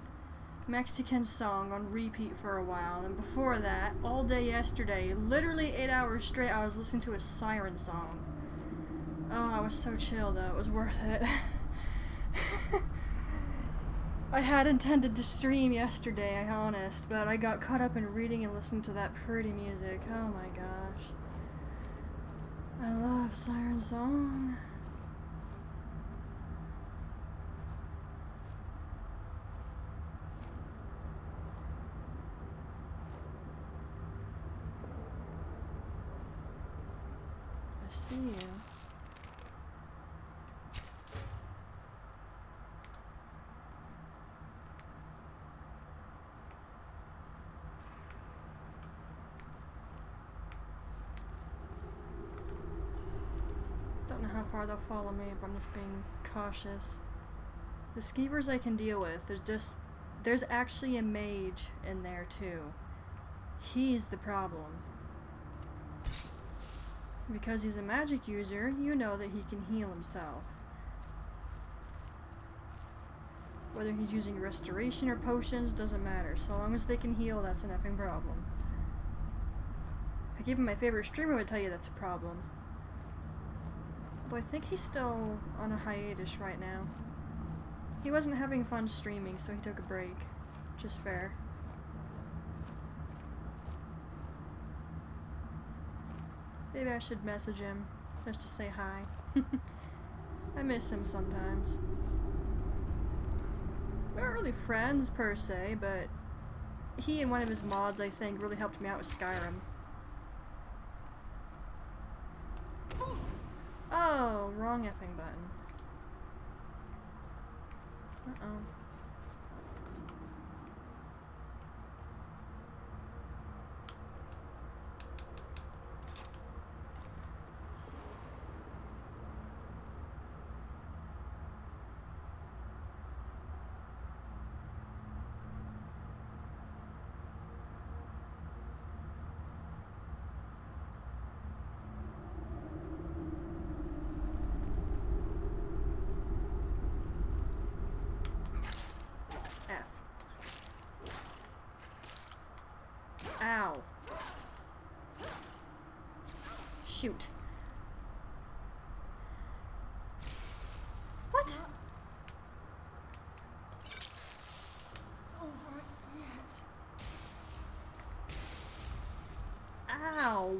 Speaker 1: Mexican song on repeat for a while, and before that, all day yesterday, literally 8 hours straight, I was listening to a Siren song. Oh, I was so chill though, it was worth it. I had intended to stream yesterday, I'm honest, but I got caught up in reading and listening to that pretty music. Oh my gosh. I love Siren Song. I see you. Don't know how far they'll follow me, but I'm just being cautious. The skeevers I can deal with. There's actually a mage in there too. He's the problem. Because he's a magic user, you know that he can heal himself. Whether he's using restoration or potions, doesn't matter. So long as they can heal, that's an effing problem. Like even my favorite streamer would tell you that's a problem. Although I think he's still on a hiatus right now. He wasn't having fun streaming, so he took a break. Which is fair. Maybe I should message him, just to say hi. I miss him sometimes. We aren't really friends, per se, but he and one of his mods, I think, really helped me out with Skyrim. Oh, wrong effing button. Uh-oh. Ow. Shoot. What? Ow.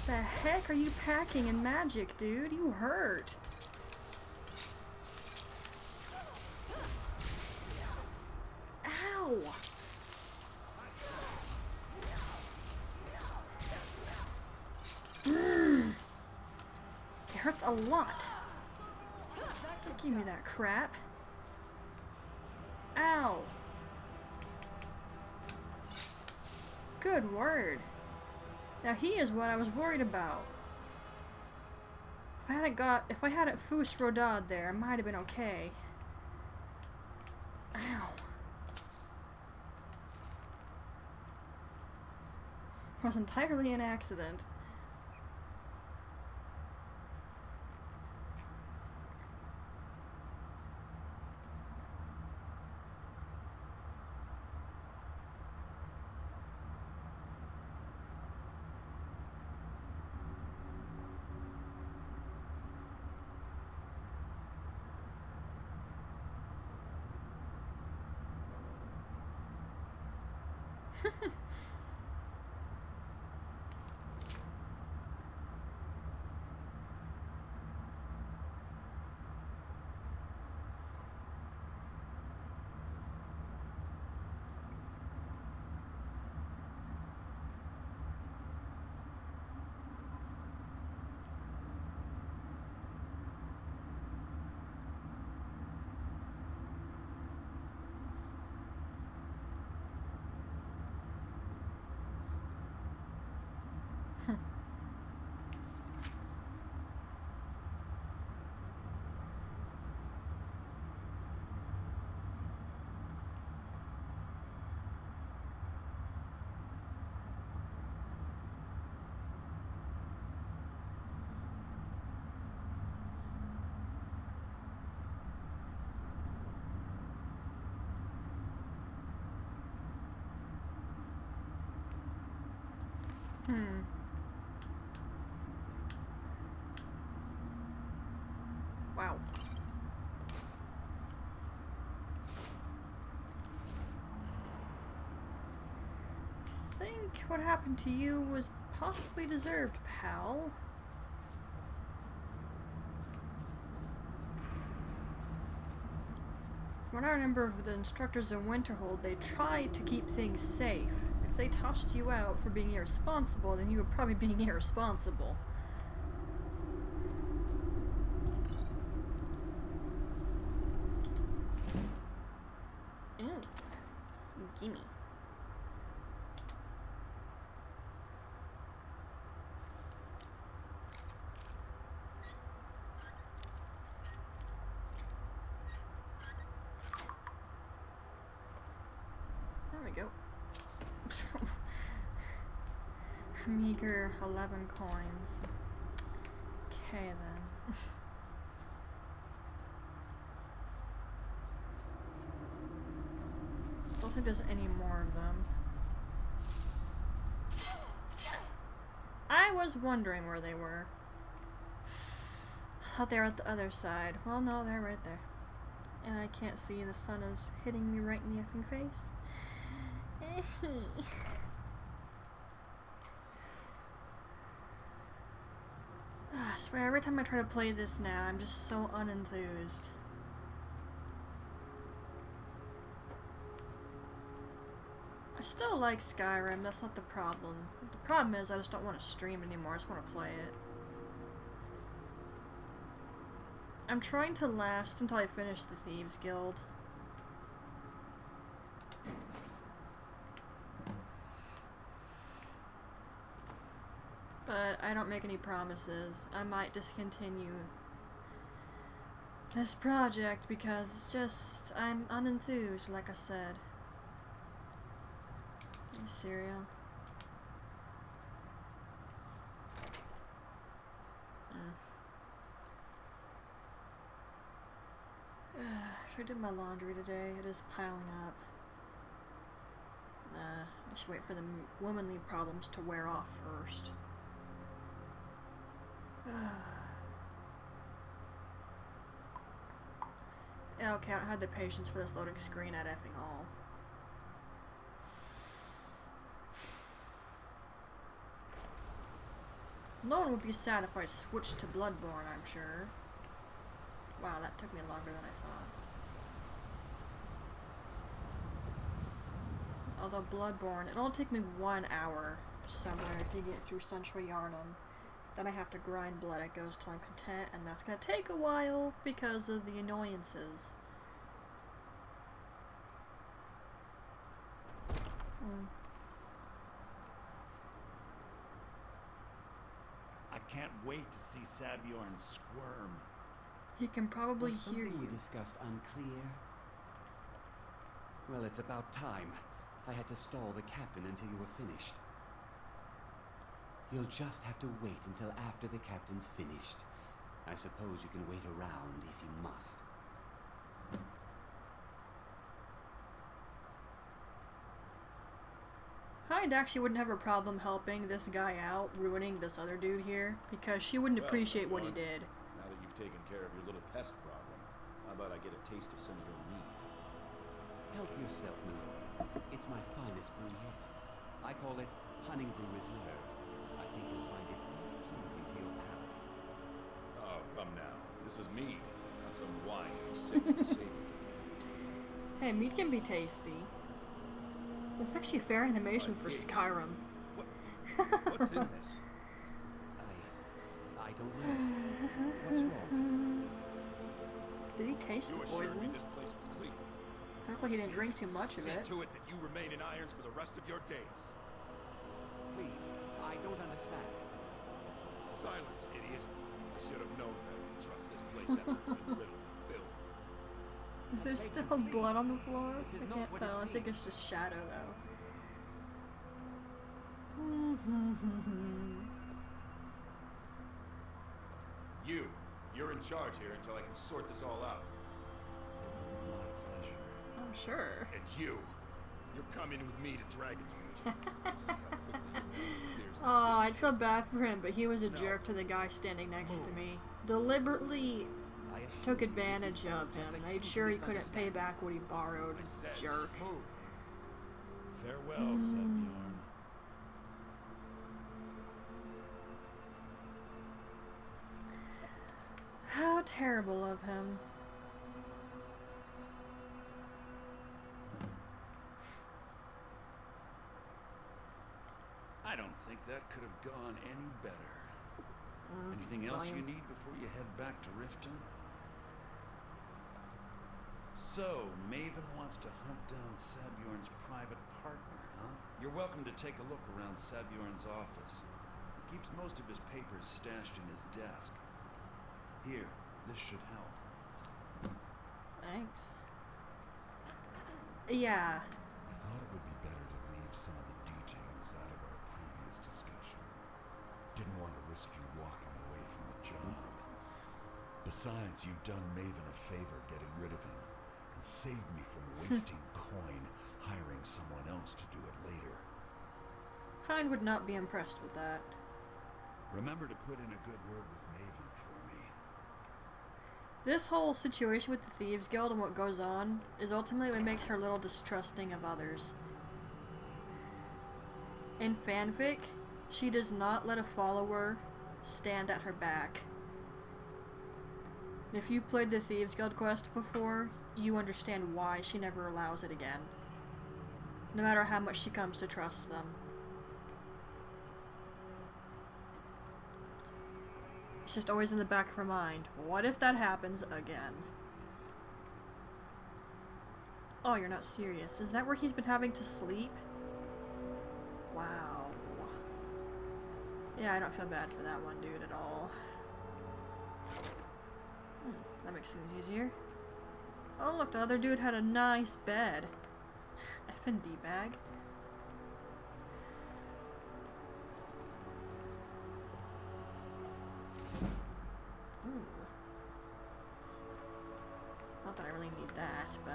Speaker 1: The heck are you packing in magic, dude? You hurt. Ow. It hurts a lot. Give me that crap. Ow. Good word. Now he is what I was worried about. If I hadn't Fus Rodad there, I might have been okay. Ow. It was entirely an accident. Wow. I think what happened to you was possibly deserved, pal. From what I remember of the instructors in Winterhold, they tried to keep things safe. If they tossed you out for being irresponsible, then you were probably being irresponsible. Ew. Gimme. There we go. Meager 11 coins. Okay then. Don't think there's any more of them. I was wondering where they were. Thought they were at the other side. Well, no, they're right there. And I can't see, the sun is hitting me right in the effing face. I swear, every time I try to play this now, I'm just so unenthused. I still like Skyrim, that's not the problem. The problem is I just don't want to stream anymore, I just want to play it. I'm trying to last until I finish the Thieves Guild. But I don't make any promises. I might discontinue this project because it's just, I'm unenthused, like I said. Cereal. Should I do my laundry today? It is piling up. Nah, I should wait for the womanly problems to wear off first. Yeah, okay, I don't have the patience for this loading screen at effing all. No one would be sad if I switched to Bloodborne, I'm sure. Wow, that took me longer than I thought. Although Bloodborne, it'll take me 1 hour somewhere to get through Central Yarnum. Then I have to grind blood, it goes till I'm content, and that's gonna take a while because of the annoyances.
Speaker 6: I can't wait to see Sabjorn squirm.
Speaker 1: He can probably
Speaker 7: Was
Speaker 1: hear
Speaker 7: something
Speaker 1: you.
Speaker 7: we discussed unclear? Well, it's about time. I had to stall the captain until you were finished. You'll just have to wait until after the captain's finished. I suppose you can wait around if you must.
Speaker 1: Hyde actually wouldn't have a problem helping this guy out, ruining this other dude here, because she wouldn't appreciate what he did.
Speaker 11: Now that you've taken care of your little pest problem, how about I get a taste of some of your mead?
Speaker 7: Help yourself, my lord. It's my finest brew yet. I call it Hunting Brew Reserve. I think you'll find it quite pleasing to your palate.
Speaker 11: Oh, come now. This is mead, not some wine you're sick and savory.
Speaker 1: Hey, meat can be tasty. It's actually fair animation for Skyrim.
Speaker 11: What's in this?
Speaker 7: I don't know. What's wrong?
Speaker 1: Did he taste the
Speaker 11: You assured me
Speaker 1: poison?
Speaker 11: this place was clean.
Speaker 1: Hopefully he didn't drink too much of
Speaker 11: See
Speaker 1: it.
Speaker 11: to it that you remain in irons for the rest of your days.
Speaker 7: Please, I don't understand.
Speaker 11: Silence, idiot. I should have known better to trust this place after it's been riddled with filth.
Speaker 1: Is there still blood on the floor?
Speaker 7: This is
Speaker 1: I
Speaker 7: not
Speaker 1: can't
Speaker 7: what
Speaker 1: tell.
Speaker 7: it
Speaker 1: I think
Speaker 7: seems.
Speaker 1: it's just shadow though.
Speaker 11: You're in charge here until I can sort this all out.
Speaker 6: It will be my pleasure.
Speaker 1: I'm sure.
Speaker 11: And you, You're coming with me to Dragon's Reach. See how quickly your clears the
Speaker 1: Oh, I'd
Speaker 11: city's
Speaker 1: feel
Speaker 11: justice.
Speaker 1: bad for him, but he was a
Speaker 11: No.
Speaker 1: jerk to the guy standing next to me. Deliberately
Speaker 7: I assure
Speaker 1: took
Speaker 7: you,
Speaker 1: advantage
Speaker 7: this is all
Speaker 1: of
Speaker 7: just
Speaker 1: him,
Speaker 7: a
Speaker 1: made
Speaker 7: huge
Speaker 1: sure he couldn't pay
Speaker 7: misunderstanding.
Speaker 1: back what he borrowed.
Speaker 11: I said,
Speaker 1: Jerk.
Speaker 11: move.
Speaker 6: Farewell, Sabjorn.
Speaker 1: How terrible of him.
Speaker 6: I don't think that could have gone any better. Anything else you need before you head back to Riften? So, Maven wants to hunt down Sabjorn's private partner, huh? You're welcome to take a look around Sabjorn's office. He keeps most of his papers stashed in his desk. Here, this should help.
Speaker 1: Thanks. Yeah.
Speaker 11: I thought it would be better to leave some of the details out of our previous discussion. Didn't want to risk you walking away from the job. Besides, you've done Maven a favor getting rid of him, and saved me from wasting coin hiring someone else to do it later.
Speaker 1: Hind would not be impressed with that.
Speaker 11: Remember to put in a good word with Maven for me.
Speaker 1: This whole situation with the Thieves Guild and what goes on is ultimately what makes her a little distrusting of others. In fanfic, she does not let a follower stand at her back. If you played the Thieves Guild quest before, you understand why she never allows it again. No matter how much she comes to trust them. It's just always in the back of her mind. What if that happens again? Oh, you're not serious. Is that where he's been having to sleep? Wow. Yeah, I don't feel bad for that one dude at all. That makes things easier. Oh look, the other dude had a nice bed. Effing D-bag. Ooh. Not that I really need that, but...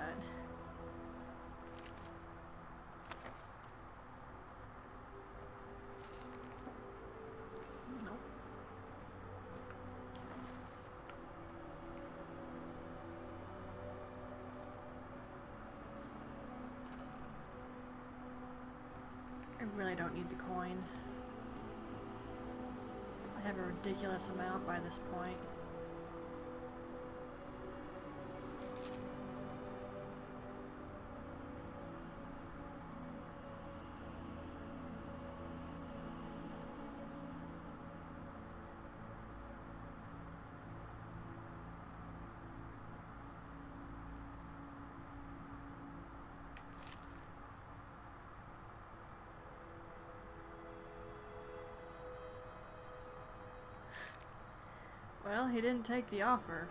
Speaker 1: Nope. I really don't need the coin. I have a ridiculous amount by this point. Well, he didn't take the offer.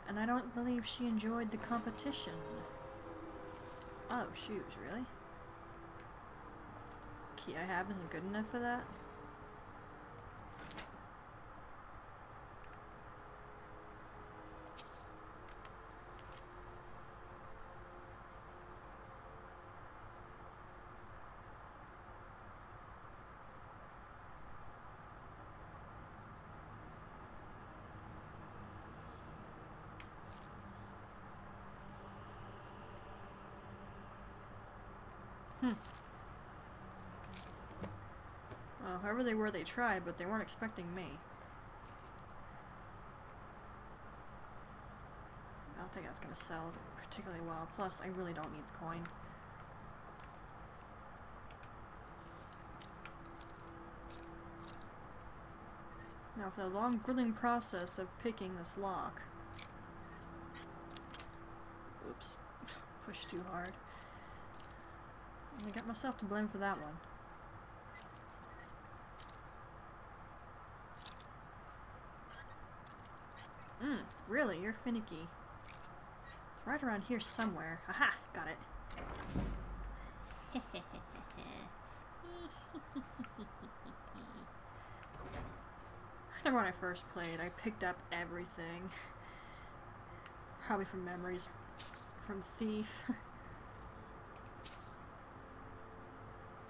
Speaker 1: And I don't believe she enjoyed the competition. Oh, shoes, really? Key I have isn't good enough for that? Well, whoever they were, they tried, but they weren't expecting me. I don't think that's gonna sell particularly well. Plus, I really don't need the coin. Now, for the long, grueling process of picking this lock... Oops. Pushed too hard. I got myself to blame for that one. Really? You're finicky. It's right around here somewhere. Aha! Got it. I remember when I first played, I picked up everything. Probably from memories from Thief.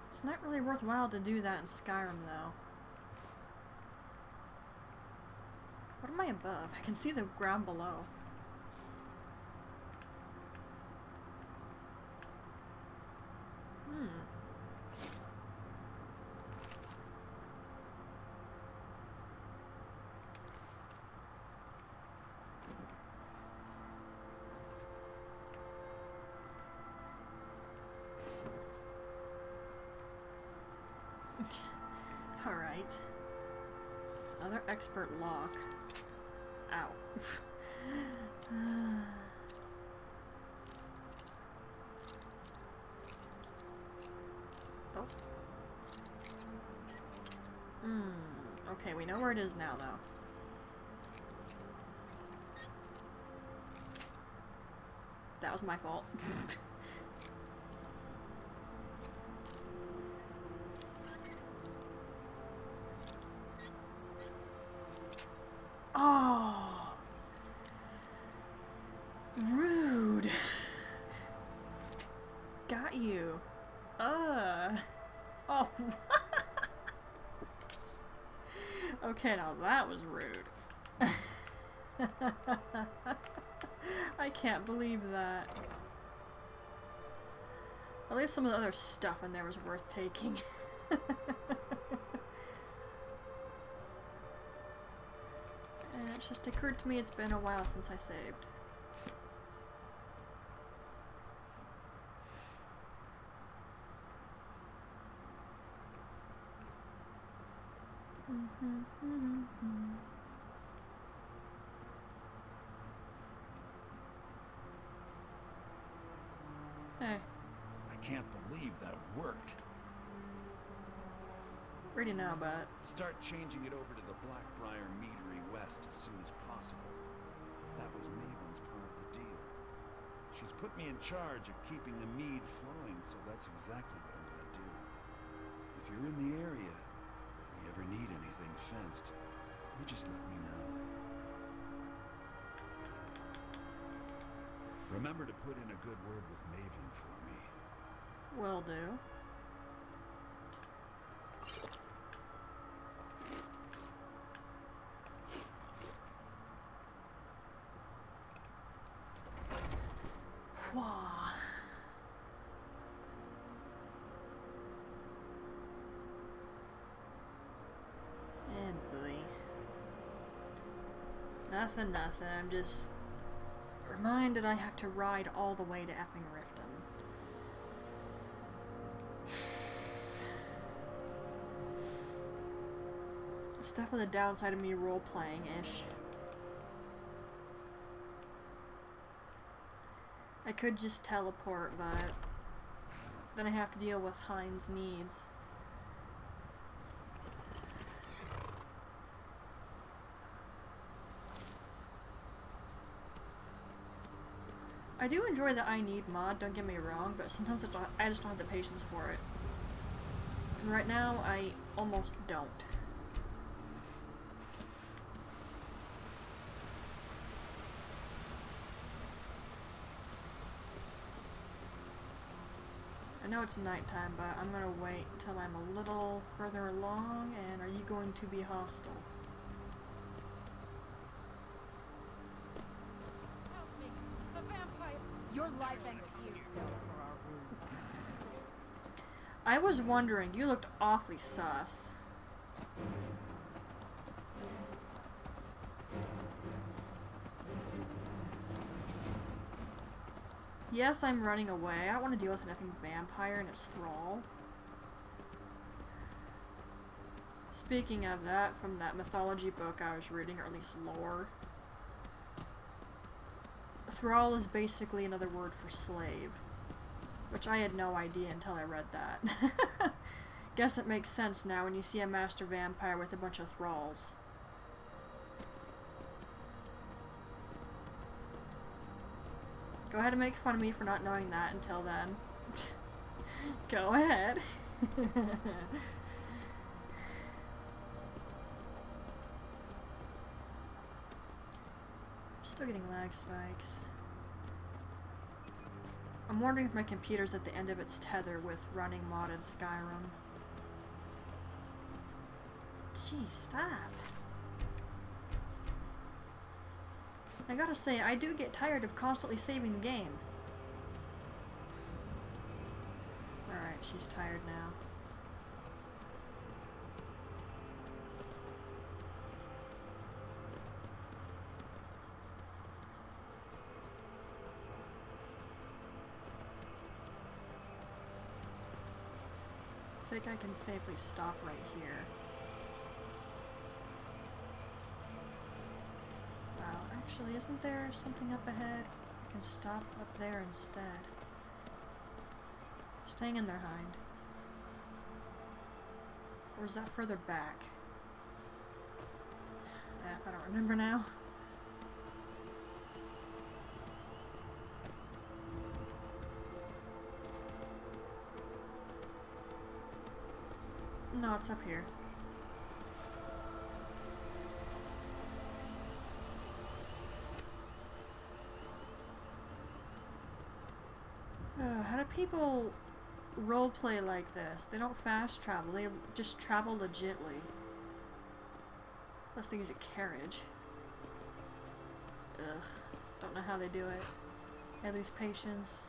Speaker 1: It's not really worthwhile to do that in Skyrim, though. What am I above? I can see the ground below. Alright. Another expert lock. Ow. Oh. Okay, we know where it is now, though. That was my fault. Oh, rude. Got you. Oh. Okay, now that was rude. I can't believe that. At least some of the other stuff in there was worth taking. And it just occurred to me it's been a while since I saved. Hey.
Speaker 6: I can't believe that worked.
Speaker 1: Ready now, but
Speaker 6: Start changing it over to the Blackbriar Meadery West as soon as possible. That was Maven's part of the deal. She's put me in charge of keeping the mead flowing, so that's exactly what I'm gonna do. If you're in the area, and you ever need anything fenced, you just let me know. Remember to put in a good word with Maven for me.
Speaker 1: will do. Wah. And boy. Nothing. I'm just reminded I have to ride all the way to effing Riften. Stuff with the downside of me role-playing-ish. I could just teleport, but then I have to deal with Hein's needs. I do enjoy the I Need mod, don't get me wrong, but sometimes I just don't have the patience for it. And right now, I almost don't. I know it's nighttime, but I'm gonna wait till I'm a little further along, and are you going to be hostile?
Speaker 2: Help me! The vampire! Your life ends here.
Speaker 1: I was wondering, you looked awfully sus. Yes, I'm running away. I don't want to deal with an effing vampire and its thrall. Speaking of that, from that mythology book I was reading, or at least lore, thrall is basically another word for slave. Which I had no idea until I read that. Guess it makes sense now when you see a master vampire with a bunch of thralls. Go ahead and make fun of me for not knowing that until then. Go ahead. Still getting lag spikes. I'm wondering if my computer's at the end of its tether with running modded Skyrim. Jeez, stop. I gotta say, I do get tired of constantly saving the game. Alright, she's tired now. I think I can safely stop right here. Wow, actually, isn't there something up ahead? I can stop up there instead. Staying in their hind. Or is that further back? If I don't remember now. No, it's up here. How do people roleplay like this? They don't fast travel, they just travel legitly. Unless they use a carriage. Ugh. Don't know how they do it. I lose patience.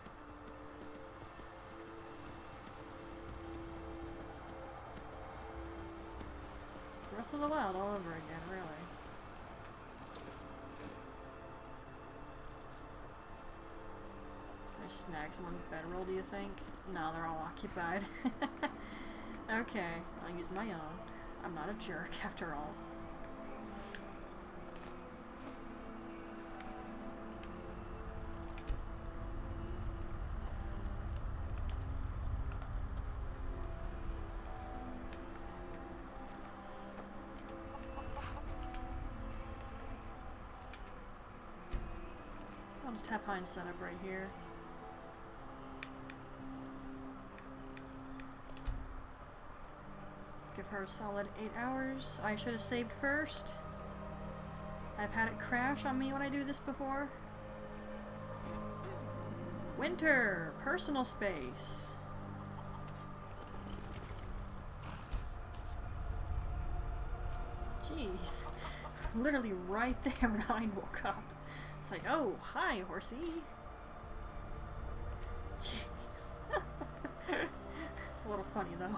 Speaker 1: Breath of the Wild all over again, really. Can I snag someone's bedroll, do you think? No, they're all occupied. Okay, I'll use my own. I'm not a jerk, after all. I'll just have Heinz set up right here. Give her a solid 8 hours. I should have saved first. I've had it crash on me when I do this before. Winter! Personal space. Jeez. Literally right there when Hein woke up. It's like, oh, hi, horsey. Jeez. It's a little funny, though.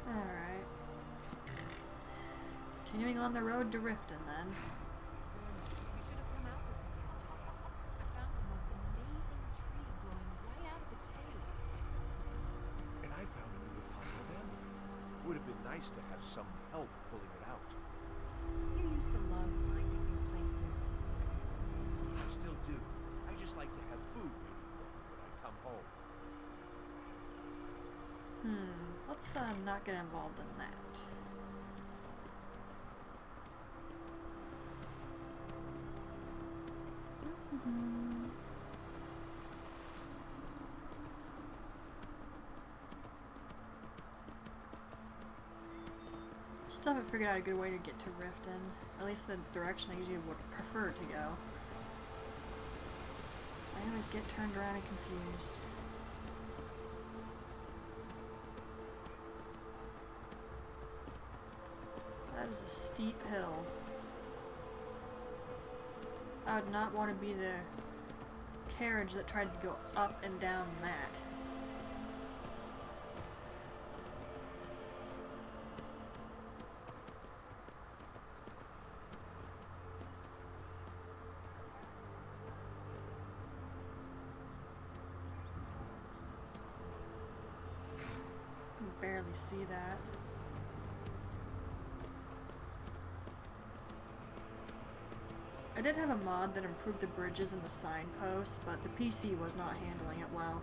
Speaker 1: Alright. Continuing on the road to Riften, then.
Speaker 2: You should have come out with me yesterday. I found the most amazing tree growing right out of the cave.
Speaker 9: And I found a new pile of amber. Would have been nice to have some help pulling it out.
Speaker 2: You used to love finding new places.
Speaker 9: I still do. I just like to have food waiting for me when I come home.
Speaker 1: Let's not get involved in that. Still haven't figured out a good way to get to Riften. At least the direction I usually would prefer to go. I always get turned around and confused. That is a steep hill. I would not want to be the carriage that tried to go up and down that. I can barely see that. I did have a mod that improved the bridges and the signposts, but the PC was not handling it well.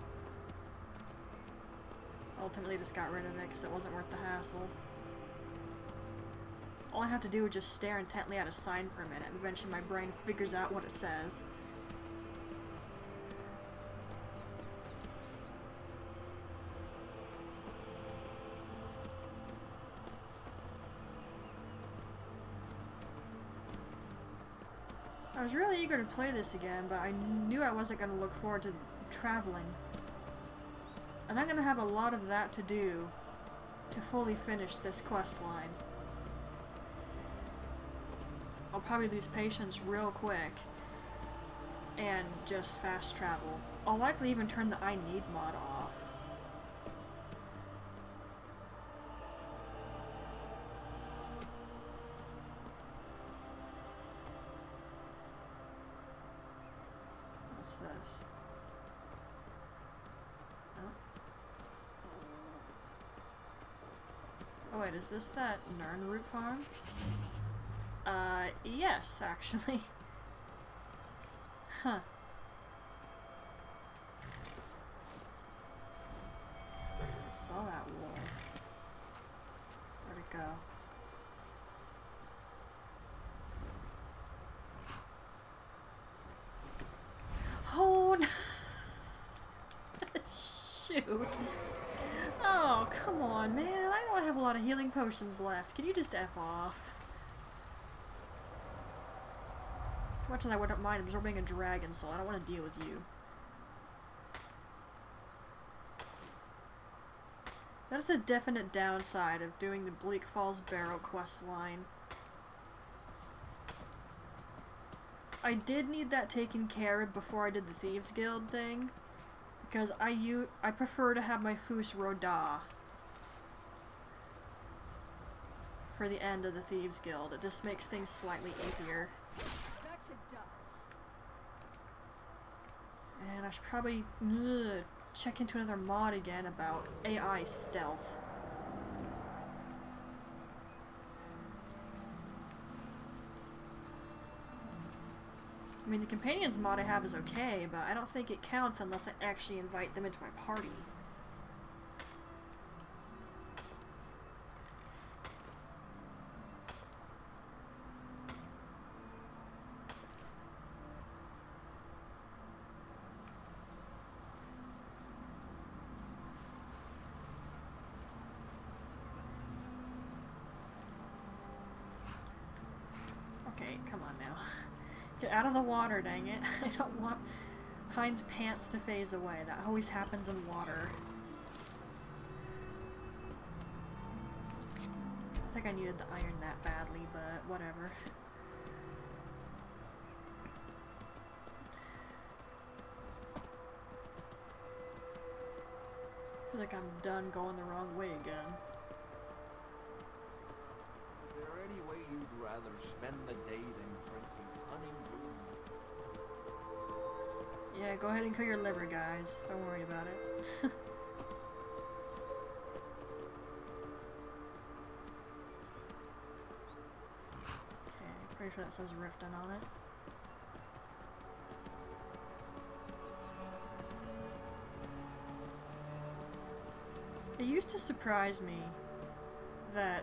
Speaker 1: Ultimately just got rid of it because it wasn't worth the hassle. All I have to do is just stare intently at a sign for a minute, and eventually my brain figures out what it says. was really eager to play this again, but I knew I wasn't going to look forward to traveling. And I'm going to have a lot of that to do to fully finish this quest line. I'll probably lose patience real quick and just fast travel. I'll likely even turn the I Need mod off. What's this? Oh wait, is this that Nern root farm? Yes, actually. Huh. I saw that wolf. Where'd it go? Oh no! Shoot. Oh, come on, man. I don't have a lot of healing potions left. Can you just F off? Much as I wouldn't mind absorbing a dragon soul, I don't want to deal with you. That's a definite downside of doing the Bleak Falls Barrow quest line. I did need that taken care of before I did the Thieves Guild thing, because I prefer to have my Fus Roda for the end of the Thieves Guild. It just makes things slightly easier.
Speaker 12: Back to dust.
Speaker 1: And I should probably check into another mod again about AI stealth. I mean, the companions mod I have is okay, but I don't think it counts unless I actually invite them into my party. Okay, come on now. Get out of the water, dang it. I don't want Hein's pants to phase away. That always happens in water. I think I needed the iron that badly, but whatever. I feel like I'm done going the wrong way again.
Speaker 9: Is there any way you'd rather spend the day than drinking honeydew?
Speaker 1: Yeah, go ahead and kill your liver, guys. Don't worry about it. Okay, pretty sure that says Riften on it. It used to surprise me that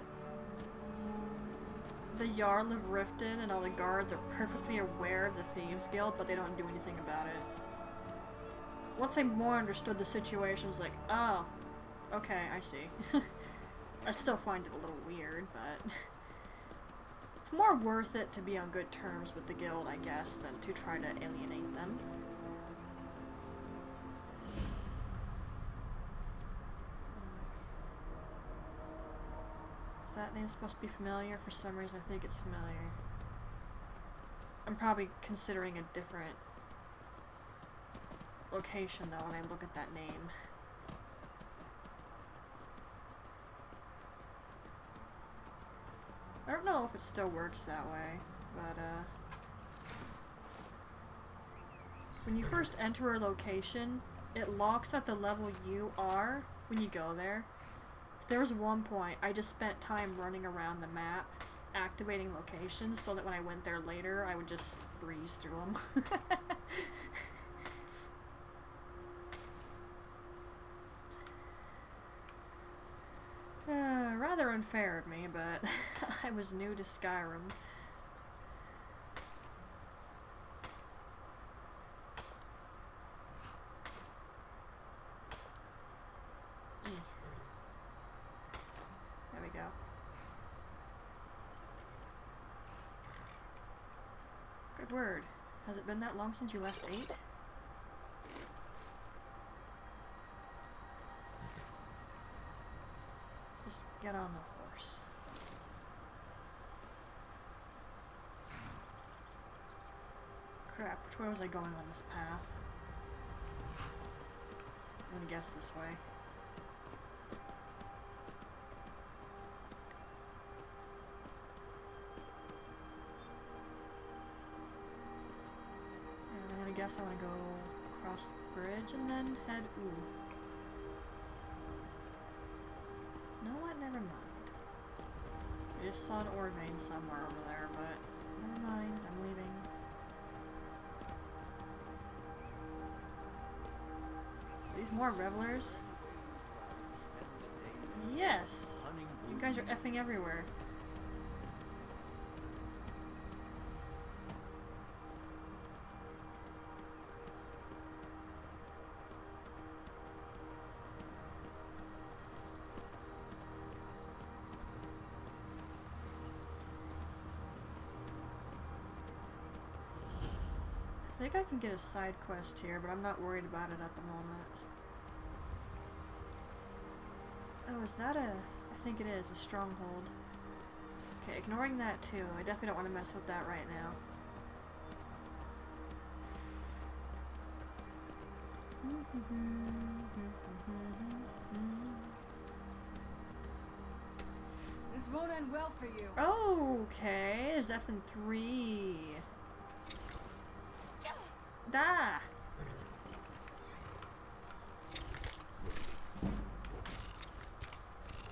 Speaker 1: the Jarl of Riften and all the guards are perfectly aware of the Thieves Guild, but they don't do anything about it. Once I more understood the situation, I was like, oh, okay, I see. I still find it a little weird, but it's more worth it to be on good terms with the guild, I guess, than to try to alienate them. Is that name supposed to be familiar? For some reason I think it's familiar. I'm probably considering a different location though when I look at that name. I don't know if it still works that way, but when you first enter a location, it locks at the level you are when you go there. There was one point I just spent time running around the map activating locations so that when I went there later I would just breeze through them. Rather unfair of me, but I was new to Skyrim. There we go. Good word. Has it been that long since you last ate? Just get on the horse. Crap, which way was I going on this path? I'm gonna guess this way. And I'm gonna guess I wanna go across the bridge and then head. Ooh. Know what? Never mind. I just saw an ore vein somewhere over there, but never mind. I'm leaving. Are these more revelers? Yes! You guys are effing everywhere. I think I can get a side quest here, but I'm not worried about it at the moment. Oh, is that a... I think it is, a stronghold. Okay, ignoring that too. I definitely don't want to mess with that right now.
Speaker 12: This won't end well for you.
Speaker 1: Okay, there's F and 3. Da!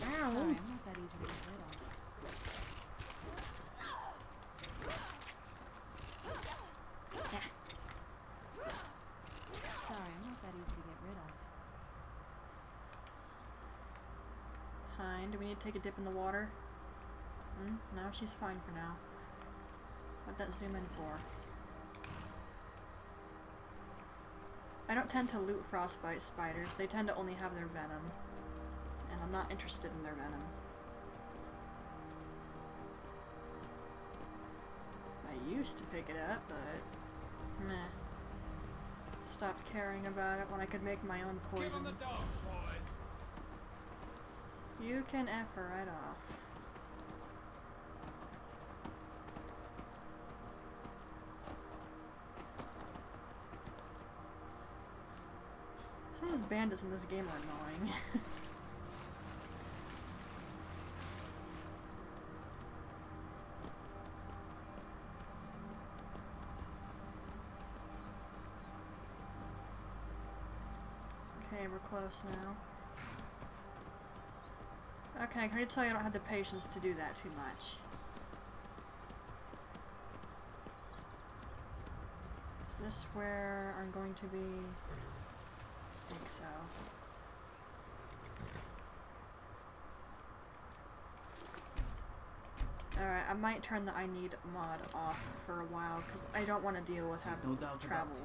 Speaker 1: Ow!
Speaker 2: Sorry, I'm not that easy to get rid of. Sorry, I'm not that easy to get rid of.
Speaker 1: Fine. Do we need to take a dip in the water? No, she's fine for now. What'd that zoom in for? I don't tend to loot frostbite spiders. They tend to only have their venom. And I'm not interested in their venom. I used to pick it up, but... meh. Stopped caring about it when I could make my own poison.
Speaker 13: Give 'em the dogs, boys.
Speaker 1: You can F her right off. Some of those bandits in this game are annoying. Okay, we're close now. Okay, I can already tell you I don't have the patience to do that too much. Is this where I'm going to be? I think so. Alright, I might turn the I need mod off for a while because I don't want to deal with having this travel.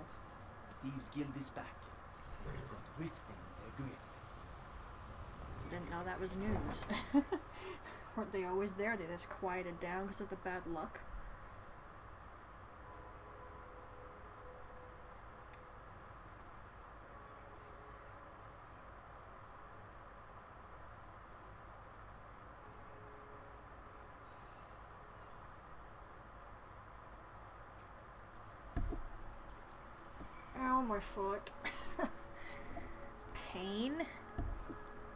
Speaker 14: Thieves Guild is back. They've got rift in their grip.
Speaker 1: Didn't know that was news. Weren't they always there? They just quieted down because of the bad luck. Ow, my foot. Pain?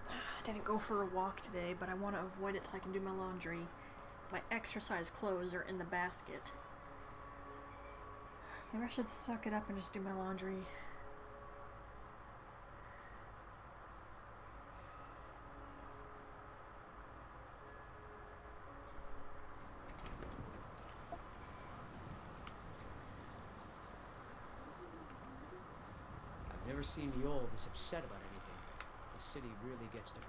Speaker 1: I didn't go for a walk today, but I want to avoid it till I can do my laundry. My exercise clothes are in the basket. Maybe I should suck it up and just do my laundry.
Speaker 15: I've never seen Yol this upset about anything. The city really gets to her.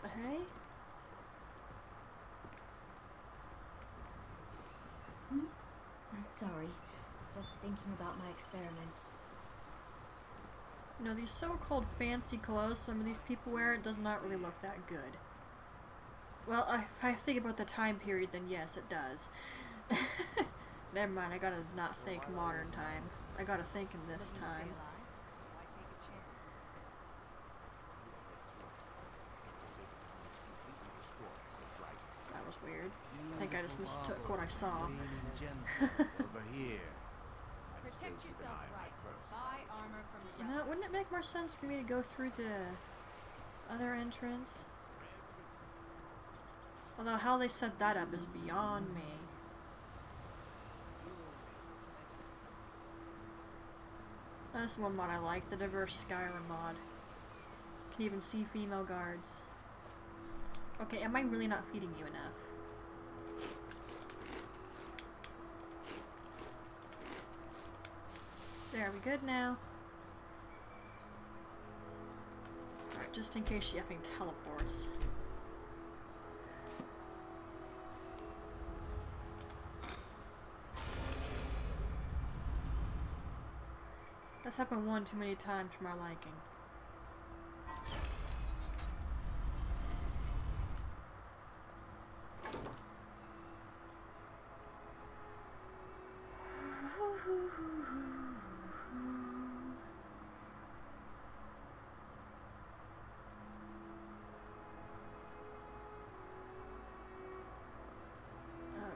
Speaker 1: Hey?
Speaker 16: Sorry. Just thinking about my experiments.
Speaker 1: You know, these so-called fancy clothes some of these people wear, it does not really look that good. Well, if I think about the time period, then yes, it does. Never mind, I gotta not think modern time. I gotta think in this time. That was weird. I think I just mistook what I saw.
Speaker 9: Over here.
Speaker 2: Protect yourself right. Buy armor from the
Speaker 1: You know, wouldn't it make more sense for me to go through the other entrance? Although how they set that up is beyond me. That's one mod I like, the diverse Skyrim mod. Can even see female guards. Okay, am I really not feeding you enough? There, are we good now? Alright, just in case she effing teleports. That's happened one too many times for my liking.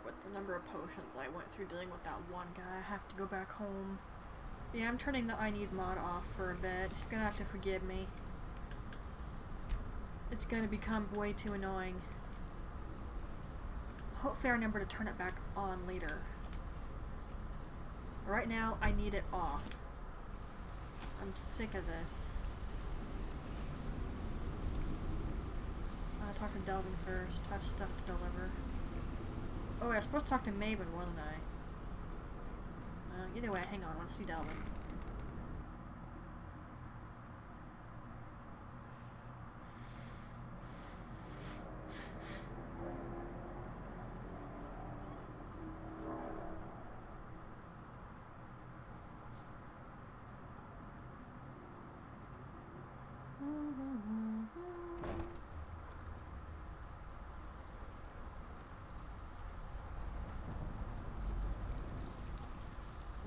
Speaker 1: With the number of potions I went through dealing with that one guy, I have to go back home. Yeah, I'm turning the I need mod off for a bit. You're gonna have to forgive me. It's gonna become way too annoying. Hopefully I remember to turn it back on later. Right now, I need it off. I'm sick of this. I'll talk to Delvin first. I have stuff to deliver. Oh, I was supposed to talk to Maven, wasn't I? Either way, hang on. I want to see Delvin.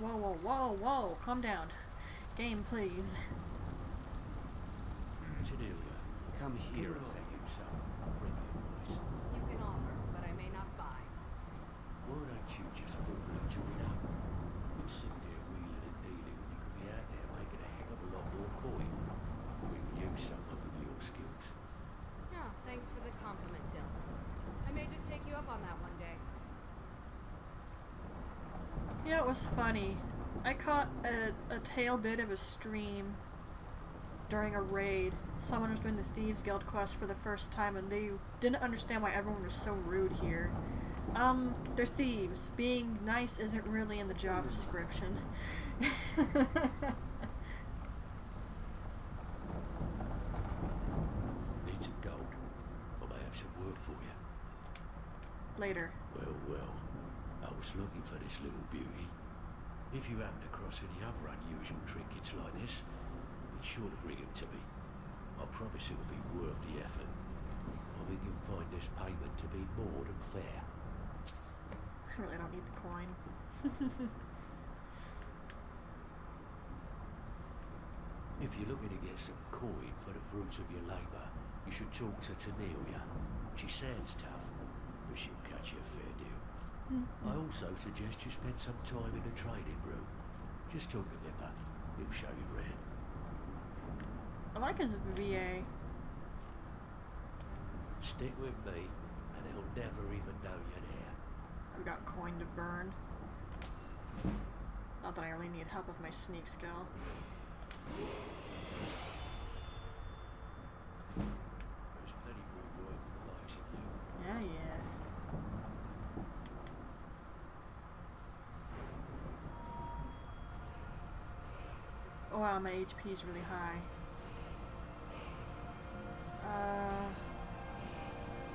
Speaker 1: Whoa, whoa, whoa, whoa, calm down. Game, please.
Speaker 7: Cornelia, come here a second, son. Friendly voice.
Speaker 2: You can offer, but I may not buy.
Speaker 14: Why don't you just formally join up? You're sitting there wheeling and dealing when you could be out there making a heck of a lot more coin. We could use someone with your skills.
Speaker 2: Oh, thanks for the compliment, Dylan. I may just take you up on that one day.
Speaker 1: You know, it was funny. I caught a tail bit of a stream during a raid. Someone was doing the Thieves Guild quest for the first time and they didn't understand why everyone was so rude here. They're thieves. Being nice isn't really in the job description.
Speaker 14: Need some gold? I may have some work for you.
Speaker 1: Later.
Speaker 14: Well, well. I was looking for this little beauty. If you happen across any other unusual trinkets like this, be sure to bring them to me. I promise it will be worth the effort. I think you'll find this payment to be more than fair.
Speaker 1: I really don't need the coin.
Speaker 14: If you're looking to get some coin for the fruits of your labour, you should talk to Cornelia. She sounds tough, but she'll catch you a fair deal. I also suggest you spend some time in the training room. Just talk to Vipper. He'll show you around.
Speaker 1: I like his VA.
Speaker 14: Stick with me, and he'll never even know you're there.
Speaker 1: I've got coin to burn. Not that I really need help with my sneak skill.
Speaker 14: There's plenty more work for the likes of you.
Speaker 1: Yeah, yeah. Oh wow, my HP is really high.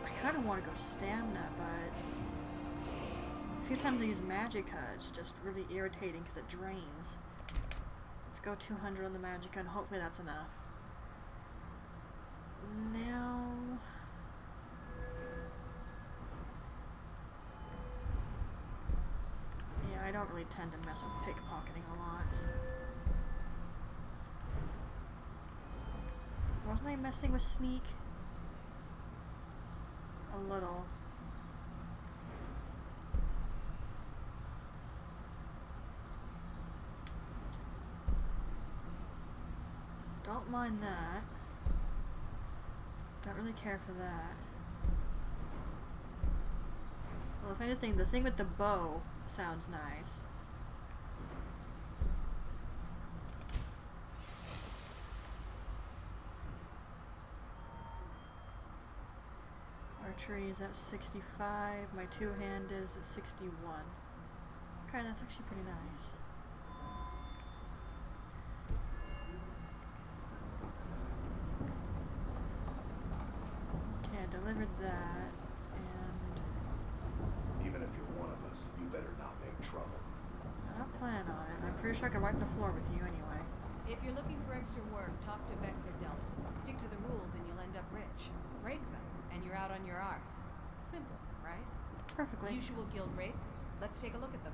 Speaker 1: I kind of want to go stamina, but a few times I use magicka, it's just really irritating because it drains. Let's go 200 on the magicka and hopefully that's enough. Now... I don't really tend to mess with pickpocketing a lot. Wasn't I messing with sneak? A little. Don't mind that. Don't really care for that. Well, if anything, the thing with the bow sounds nice. Archery is at 65. My two-hand is at 61. Okay, that's actually pretty nice. Okay, I delivered that, and
Speaker 9: Even if you're one of us, you better not make trouble.
Speaker 1: I don't plan on it. I'm pretty sure I can wipe the floor with you anyway.
Speaker 2: If you're looking for extra work, talk to Vex or Delta. Stick to the rules and you'll end up rich. Break them, and you're out on your arse. Simple, right?
Speaker 1: Perfectly.
Speaker 2: Usual guild rape. Let's take a look at them.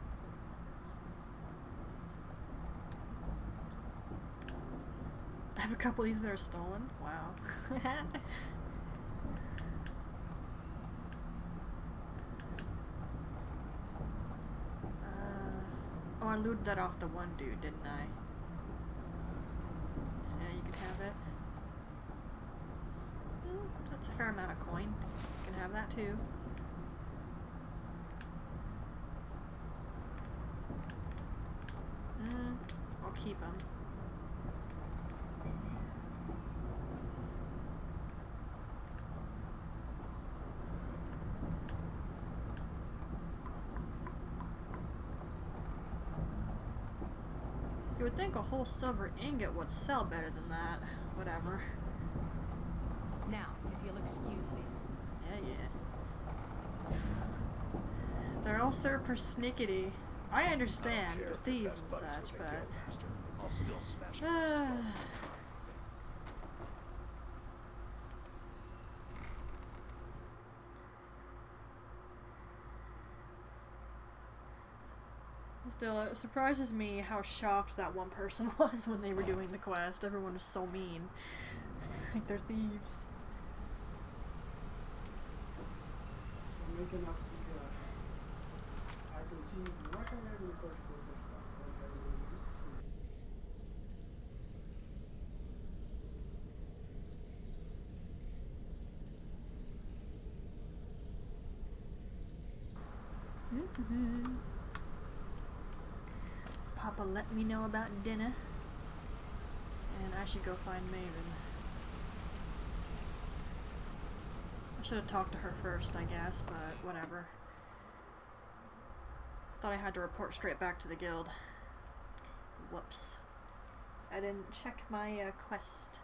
Speaker 1: I have a couple of these that are stolen. Wow. Oh, I looted that off the one dude, didn't I? Yeah, you can have it. That's a fair amount of coin. You can have that too. I'll keep them. You would think a whole silver ingot would sell better than that. Whatever.
Speaker 2: Now, if you'll excuse me.
Speaker 1: Yeah. They're all super persnickety. I understand,
Speaker 9: care
Speaker 1: for
Speaker 9: if the
Speaker 1: thieves
Speaker 9: best
Speaker 1: and
Speaker 9: buddies
Speaker 1: such,
Speaker 9: with the
Speaker 1: but...
Speaker 9: Guildmaster. I'll still smash him in the skull when I try.
Speaker 1: Still, it surprises me how shocked that one person was when they were doing the quest. Everyone was so mean. Like they're thieves.
Speaker 13: Making up the I can choose recommend the first one.
Speaker 1: Papa let me know about dinner, and I should go find Maven. I should have talked to her first, I guess, but whatever. Thought I had to report straight back to the guild. Whoops. I didn't check my quest.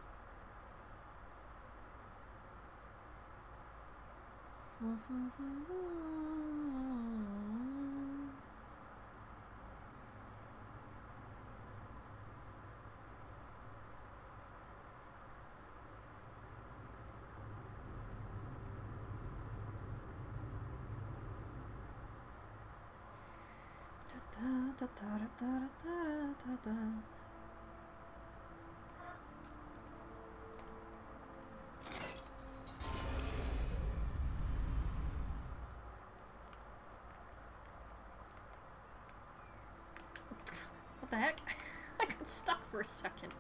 Speaker 1: What the heck? I got stuck for a second.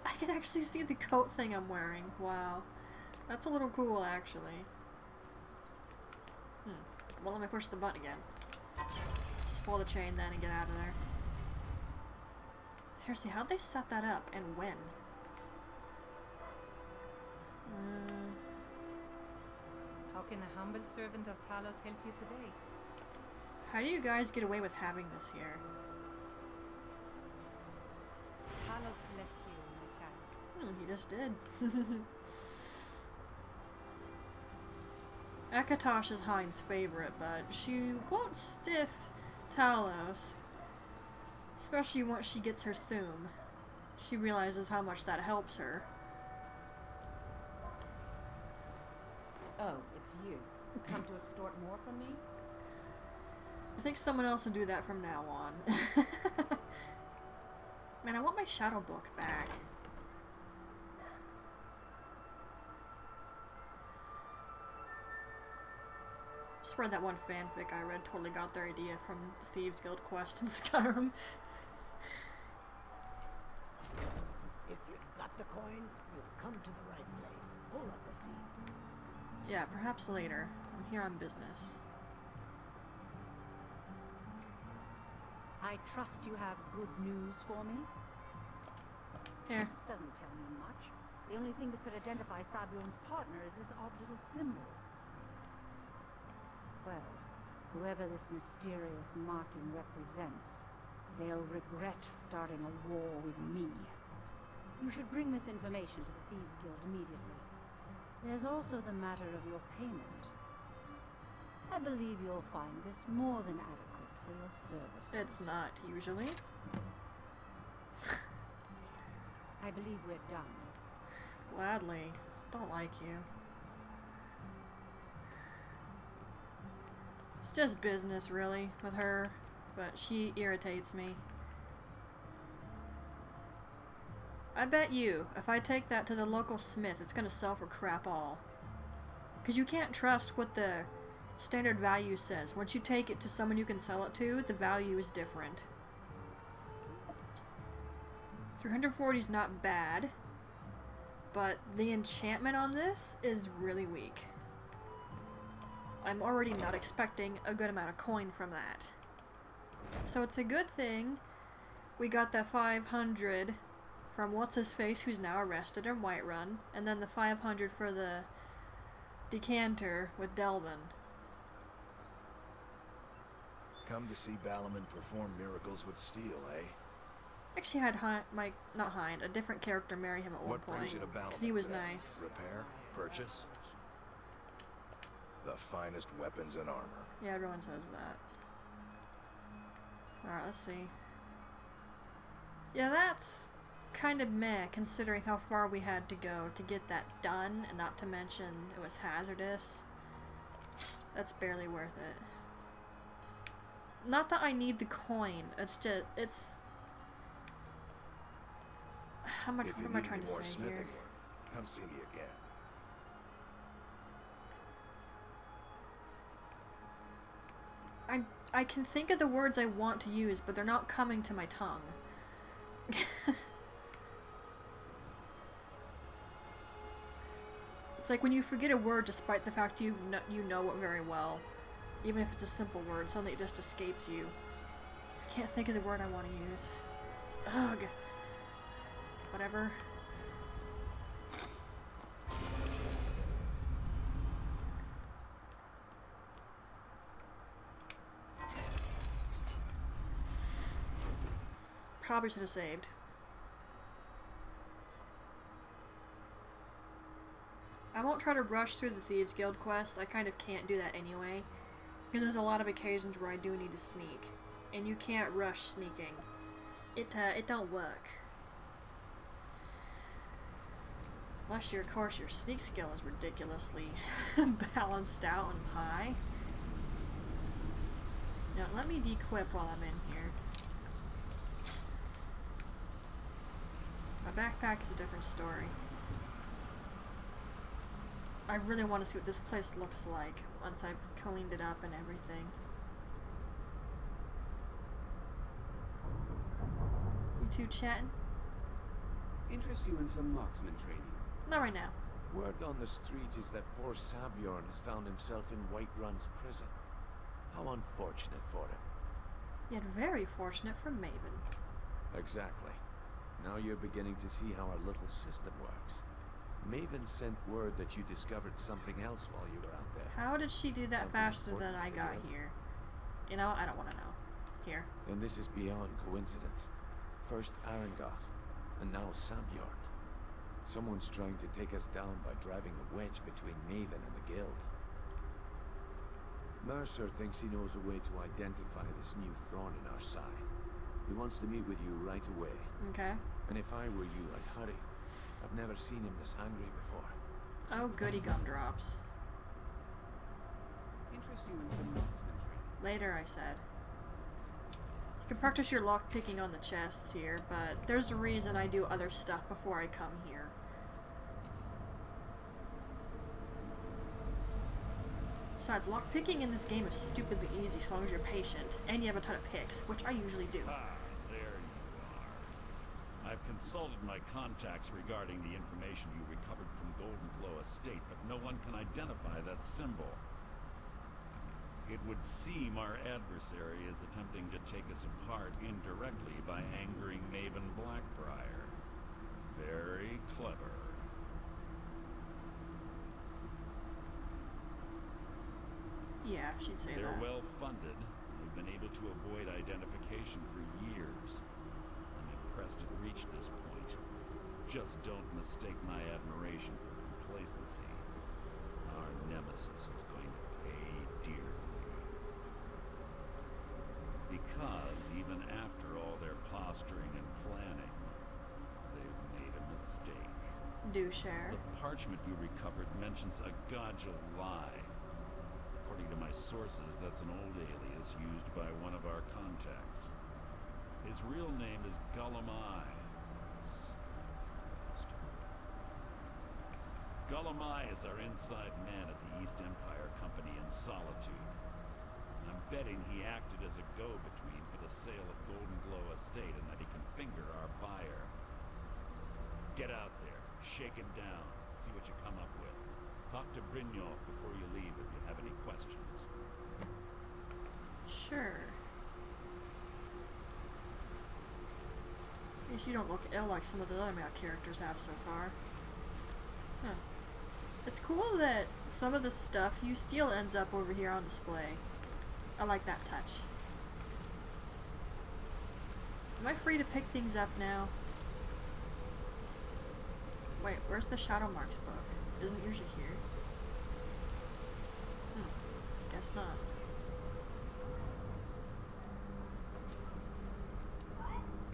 Speaker 1: I can actually see the coat thing I'm wearing. Wow. That's a little cool, actually. Well, let me push the button again. Just pull the chain then and get out of there. Seriously, how'd they set that up and when?
Speaker 5: How can a humble servant of Talos help you today?
Speaker 1: How do you guys get away with having this here?
Speaker 5: Talos bless you, my child.
Speaker 1: He just did. Akatosh is Hein's favorite, but she won't stiff Talos. Especially once she gets her Thum. She realizes how much that helps her.
Speaker 2: Oh, it's you. Come to extort more from me?
Speaker 1: I think someone else will do that from now on. Man, I want my shadow book back. I swear that one fanfic I read totally got their idea from the Thieves Guild quest in Skyrim.
Speaker 17: If you've got the coin, you've come to the right place. Pull up the seat.
Speaker 1: Yeah, perhaps later. I'm here on business.
Speaker 18: I trust you have good news for me?
Speaker 1: Here.
Speaker 18: This doesn't tell me much. The only thing that could identify Sabion's partner is this odd little symbol. Well, whoever this mysterious marking represents, they'll regret starting a war with me. You should bring this information to the Thieves Guild immediately. There's also the matter of your payment. I believe you'll find this more than adequate for your services.
Speaker 1: It's not, usually.
Speaker 18: I believe we're done.
Speaker 1: Gladly. Don't like you. It's just business, really, with her, but she irritates me. I bet you, if I take that to the local smith, it's gonna sell for crap all. Because you can't trust what the standard value says. Once you take it to someone you can sell it to, the value is different. 340 is not bad, but the enchantment on this is really weak. I'm already not expecting a good amount of coin from that. So it's a good thing we got that 500 from What's-His-Face, who's now arrested in Whiterun, and then the 500 for the decanter with Delvin.
Speaker 9: Come to see Balaman perform miracles with steel, eh?
Speaker 1: Actually, I had a different character marry him at one
Speaker 9: What
Speaker 1: point,
Speaker 9: brings you to Balaman?
Speaker 1: because he was nice.
Speaker 9: Repair? Purchase? The finest weapons and armor.
Speaker 1: Yeah, everyone says that. Alright, let's see. Yeah, that's kind of meh, considering how far we had to go to get that done, and not to mention it was hazardous. That's barely worth it. Not that I need the coin, it's just, it's... How much, what am I trying to say here?
Speaker 9: Work, come see me again.
Speaker 1: I can think of the words I want to use, but they're not coming to my tongue. It's like when you forget a word despite the fact you know it very well. Even if it's a simple word, something that just escapes you. I can't think of the word I want to use. Ugh. Whatever. Probably should have saved. I won't try to rush through the Thieves Guild quest. I kind of can't do that anyway. Because there's a lot of occasions where I do need to sneak. And you can't rush sneaking. It don't work. Unless of course your sneak skill is ridiculously balanced out and high. Now let me dequip while I'm in here. My backpack is a different story. I really want to see what this place looks like once I've cleaned it up and everything. You two chatting?
Speaker 7: Interest you in some marksman training?
Speaker 1: Not right now.
Speaker 9: Word on the street is that poor Sabjorn has found himself in Whiterun's prison. How unfortunate for him.
Speaker 1: Yet very fortunate for Maven.
Speaker 9: Exactly. Now you're beginning to see how our little system works. Maven sent word that you discovered something else while you were out there.
Speaker 1: How did she do that
Speaker 9: Something
Speaker 1: faster than
Speaker 9: important
Speaker 1: I
Speaker 9: to
Speaker 1: got
Speaker 9: get.
Speaker 1: here? You know, I don't want to know. Here.
Speaker 9: Then this is beyond coincidence. First Arangoth, and now Sabjorn. Someone's trying to take us down by driving a wedge between Maven and the Guild. Mercer thinks he knows a way to identify this new thorn in our side. He wants to meet with you right away.
Speaker 1: Okay.
Speaker 9: And if I were you, I'd hurry. I've never seen him this angry before.
Speaker 1: Oh, goody gumdrops.
Speaker 7: Interest you in some marksman training?
Speaker 1: Later, I said. You can practice your lockpicking on the chests here, but there's a reason I do other stuff before I come here. Besides, lockpicking in this game is stupidly easy as long as you're patient, and you have a ton of picks, which I usually do.
Speaker 6: Ah, there you are. I've consulted my contacts regarding the information you recovered from Golden Glow Estate, but no one can identify that symbol. It would seem our adversary is attempting to take us apart indirectly by angering Maven Blackbriar. Very clever.
Speaker 1: Yeah, she'd say that.
Speaker 6: They're well funded. They've been able to avoid identification for years. I'm impressed it reached this point. Just don't mistake my admiration for complacency. Our nemesis is going to pay dearly. Because even after all their posturing and planning, they've made a mistake.
Speaker 1: Do share.
Speaker 6: The parchment you recovered mentions a Gaja lie. According to my sources, that's an old alias used by one of our contacts. His real name is Gulamai. Gulamai is our inside man at the East Empire Company in Solitude. I'm betting he acted as a go-between for the sale of Golden Glow Estate and that he can finger our buyer. Get out there, shake him down, see what you come up with. Talk to Brynjolf before you leave if you have any questions.
Speaker 1: Sure. At least you don't look ill like some of the other male characters have so far. Huh. It's cool that some of the stuff you steal ends up over here on display. I like that touch. Am I free to pick things up now? Wait, where's the Shadow Marks book? Isn't it usually here? Guess not.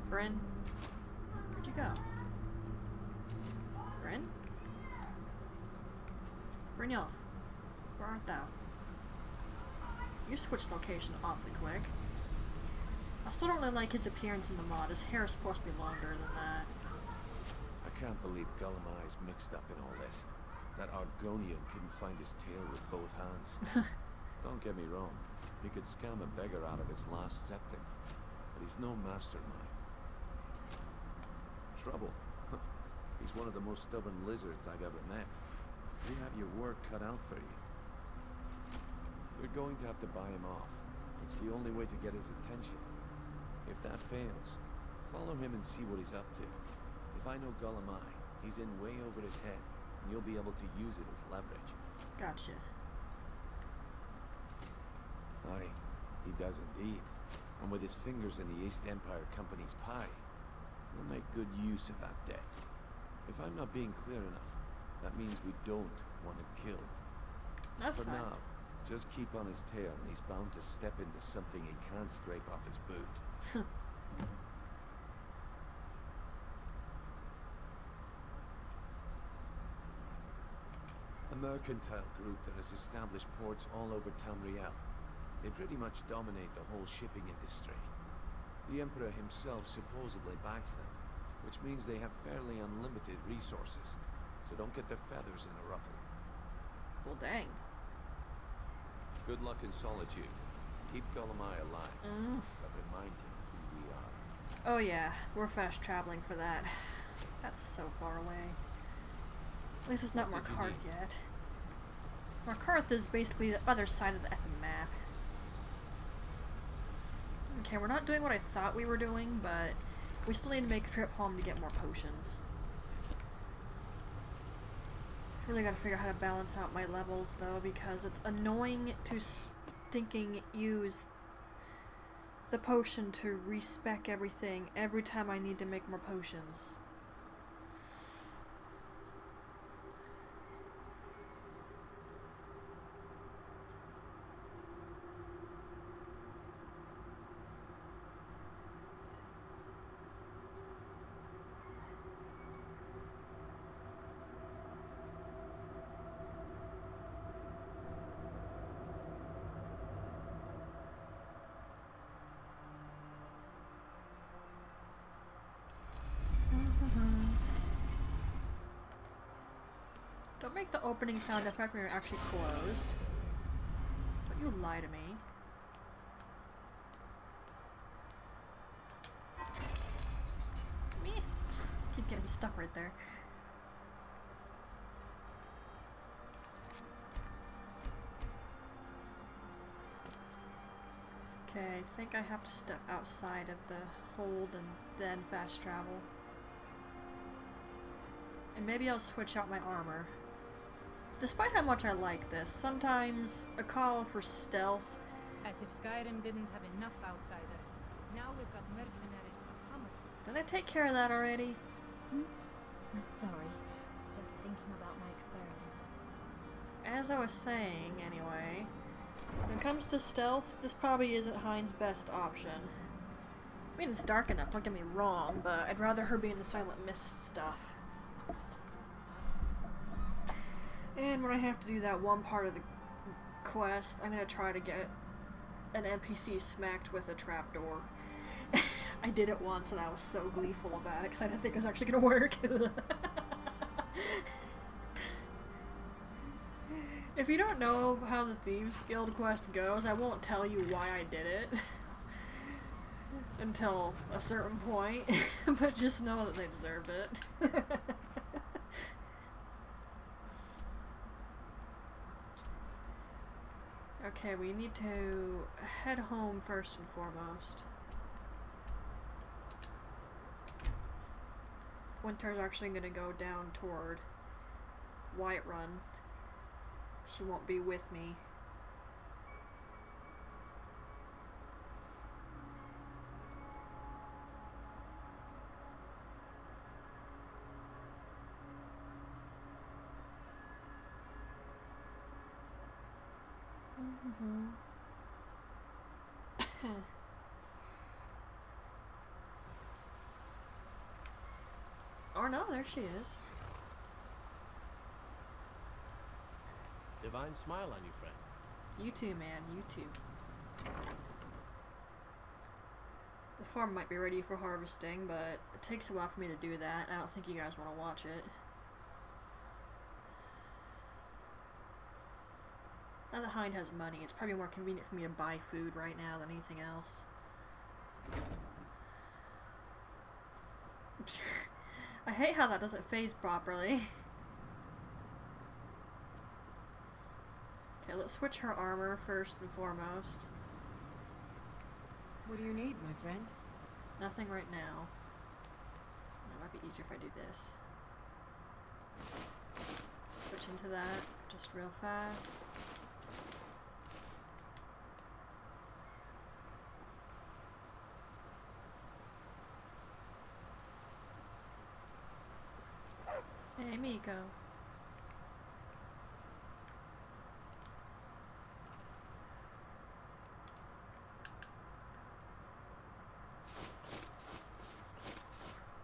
Speaker 1: Bryn? Where'd you go? Bryn? Brynjolf, where art thou? You switched location awfully quick. I still don't really like his appearance in the mod. His hair is supposed to be longer than that.
Speaker 9: I can't believe Gulamai's mixed up in all this. That Argonian couldn't find his tail with both hands. Don't get me wrong. He could scam a beggar out of his last septic. But he's no mastermind. Trouble. He's one of the most stubborn lizards I've ever met. You have your work cut out for you. We're going to have to buy him off. It's the only way to get his attention. If that fails, follow him and see what he's up to. If I know Gulamai, he's in way over his head, and you'll be able to use it as leverage.
Speaker 1: Gotcha.
Speaker 9: Aye, he does indeed. And with his fingers in the East Empire Company's pie, he'll make good use of that debt. If I'm not being clear enough, that means we don't want him killed.
Speaker 1: That's
Speaker 9: For
Speaker 1: fine.
Speaker 9: now, just keep on his tail and he's bound to step into something he can't scrape off his boot. A mercantile group that has established ports all over Tamriel. They pretty much dominate the whole shipping industry. The Emperor himself supposedly backs them, which means they have fairly unlimited resources, so don't get their feathers in a ruffle.
Speaker 1: Well, dang.
Speaker 9: Good luck in Solitude. Keep Gulamai alive, but remind him who we are.
Speaker 1: Oh yeah, we're fast traveling for that. That's so far away. At least it's not
Speaker 9: What did you
Speaker 1: Markarth yet. Markarth is basically the other side of the effing map. Okay, we're not doing what I thought we were doing, but we still need to make a trip home to get more potions. Really gotta figure out how to balance out my levels though, because it's annoying to stinking use the potion to respec everything every time I need to make more potions. Don't make the opening sound effect when you're actually closed. Don't you lie to me. Me? Keep getting stuck right there. Okay, I think I have to step outside of the hold and then fast travel. And maybe I'll switch out my armor. Despite how much I like this, sometimes a call for stealth.
Speaker 12: As if Skyrim didn't have enough outsiders. Now we've got mercenaries for Hammerfoots.
Speaker 1: Did I take care of that already?
Speaker 16: Sorry, just thinking about my experiments.
Speaker 1: As I was saying, anyway, when it comes to stealth, this probably isn't Hind's best option. I mean, it's dark enough, don't get me wrong, but I'd rather her be in the Silent Mist stuff. And when I have to do that one part of the quest, I'm gonna try to get an NPC smacked with a trapdoor. I did it once and I was so gleeful about it because I didn't think it was actually gonna work. If you don't know how the Thieves Guild quest goes, I won't tell you why I did it until a certain point, but just know that they deserved it. Okay, we need to head home first and foremost. Winter's actually gonna go down toward Whiterun. She won't be with me. Or no, there she is.
Speaker 19: Divine smile on you, friend.
Speaker 1: You too, man. You too. The farm might be ready for harvesting, but it takes a while for me to do that. I don't think you guys want to watch it. Now that Hind has money, it's probably more convenient for me to buy food right now than anything else. I hate how that doesn't phase properly. Okay, let's switch her armor first and foremost.
Speaker 2: What do you need, my friend?
Speaker 1: Nothing right now. It might be easier if I do this. Switch into that just real fast. Hey, Miko.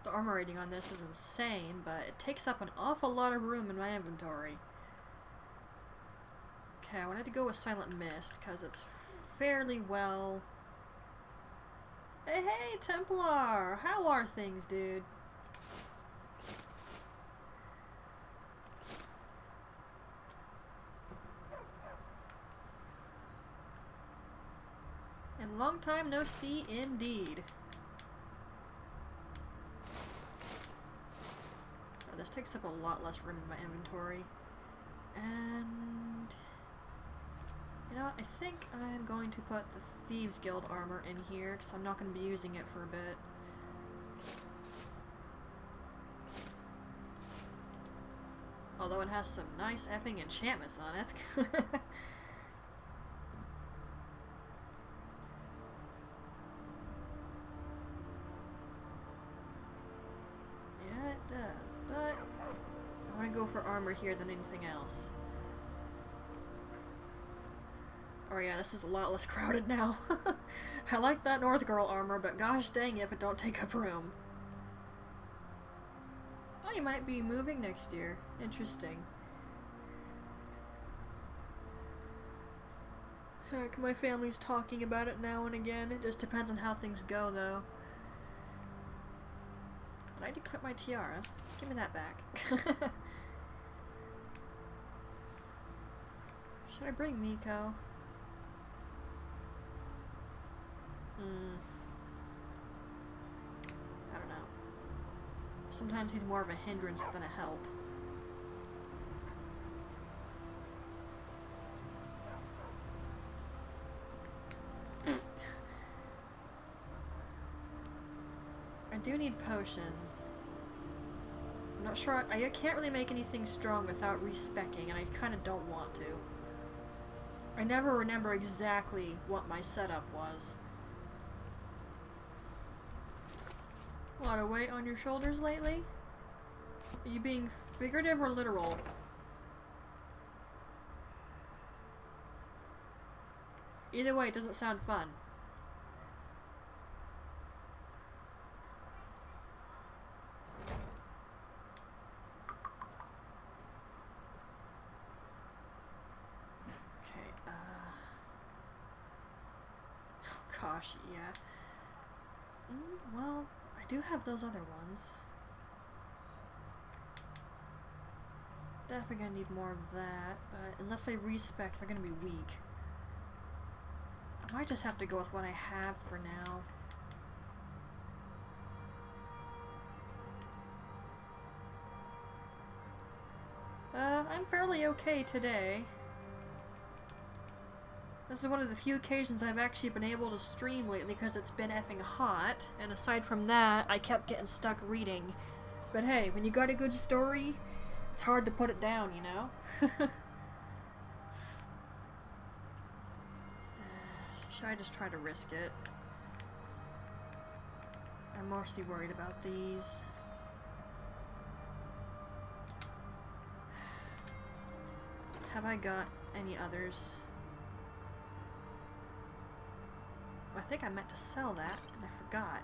Speaker 1: The armor rating on this is insane, but it takes up an awful lot of room in my inventory. Okay, I wanted to go with Silent Mist, because it's fairly well... Hey, Templar! How are things, dude? And long time no see, indeed. Oh, this takes up a lot less room in my inventory. And... you know what? I think I'm going to put the Thieves Guild armor in here, because I'm not going to be using it for a bit. Although it has some nice effing enchantments on it. Does, but I want to go for armor here than anything else. Oh yeah, this is a lot less crowded now. I like that North Girl armor, but gosh dang if it don't take up room. Oh, you might be moving next year. Interesting. Heck, my family's talking about it now and again. It just depends on how things go, though. Did I decrypt my tiara? Give me that back. Should I bring Miko? I don't know. Sometimes he's more of a hindrance than a help. I do need potions. I'm not sure. I can't really make anything strong without respecking, and I kind of don't want to. I never remember exactly what my setup was. A lot of weight on your shoulders lately? Are you being figurative or literal? Either way, it doesn't sound fun. Gosh, yeah. Well, I do have those other ones. Definitely gonna need more of that, but unless I respec, they're gonna be weak. I might just have to go with what I have for now. I'm fairly okay today. This is one of the few occasions I've actually been able to stream lately because it's been effing hot, and aside from that, I kept getting stuck reading. But hey, when you got a good story, it's hard to put it down, you know? Should I just try to risk it? I'm mostly worried about these. Have I got any others? I think I meant to sell that, and I forgot.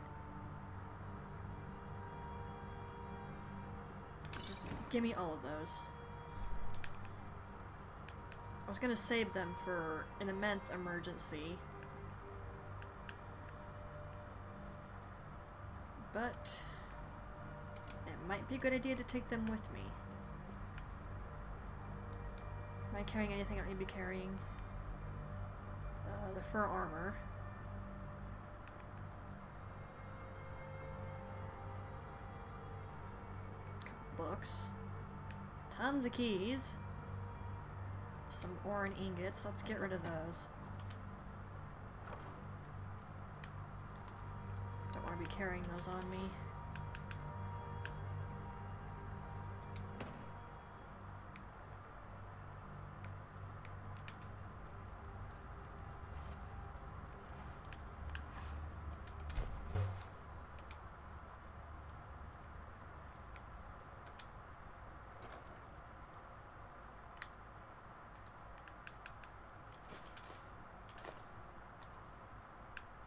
Speaker 1: Just give me all of those. I was gonna save them for an immense emergency. But it might be a good idea to take them with me. Am I carrying anything I don't need to be carrying? The fur armor. Books. Tons of keys. Some ore and ingots. Let's get rid of those. Don't want to be carrying those on me.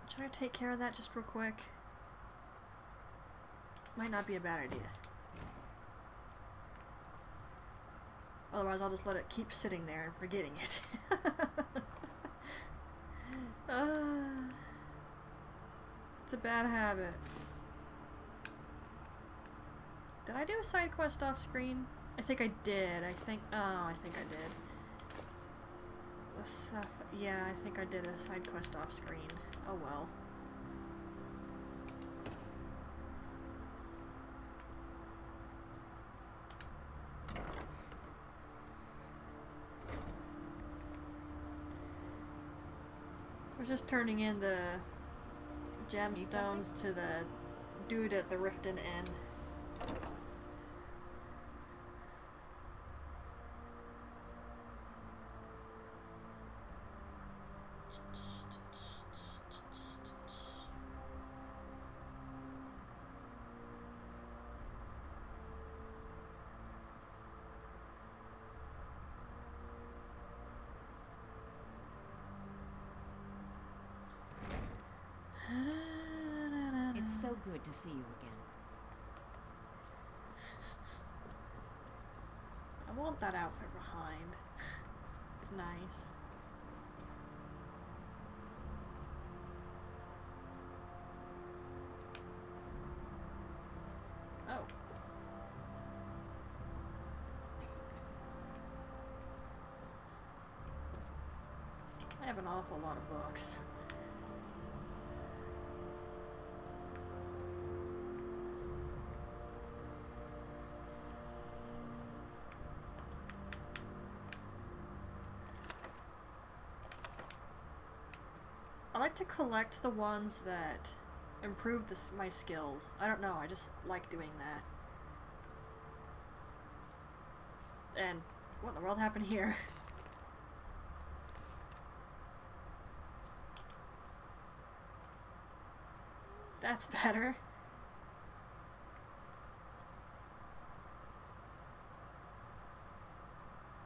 Speaker 1: Should I take care of that just real quick? Might not be a bad idea. Otherwise, I'll just let it keep sitting there and forgetting it. It's a bad habit. Did I do a side quest off screen? I think I did. I think I did. The stuff. Yeah, I think I did a side quest off screen. Oh well. I was just turning in the gemstones to the dude at the Riften Inn.
Speaker 2: It's so good to see you again.
Speaker 1: I want that outfit behind. It's nice. Oh. have an awful lot of books. I like to collect the ones that improve my skills. I don't know, I just like doing that. And what in the world happened here? That's better.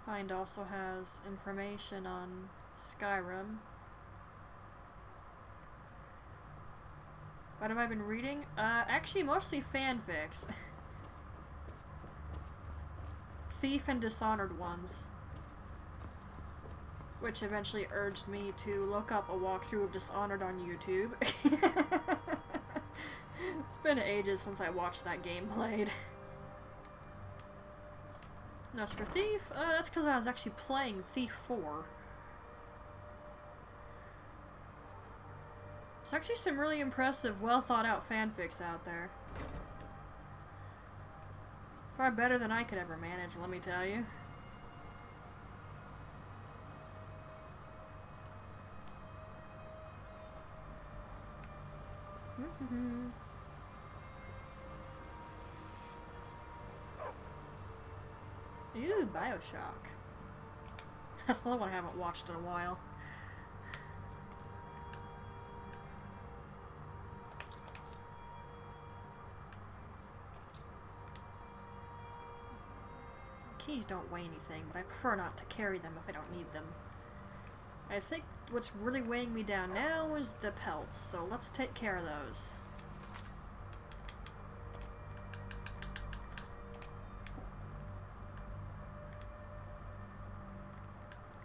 Speaker 1: Find also has information on Skyrim. What have I been reading? Actually mostly fanfics. Thief and Dishonored ones. Which eventually urged me to look up a walkthrough of Dishonored on YouTube. It's been ages since I watched that game played. And as for Thief, that's because I was actually playing Thief 4. There's actually some really impressive, well thought out fanfics out there. Far better than I could ever manage, let me tell you. Ooh, Bioshock. That's another one I haven't watched in a while. Keys don't weigh anything, but I prefer not to carry them if I don't need them. I think what's really weighing me down now is the pelts, so let's take care of those.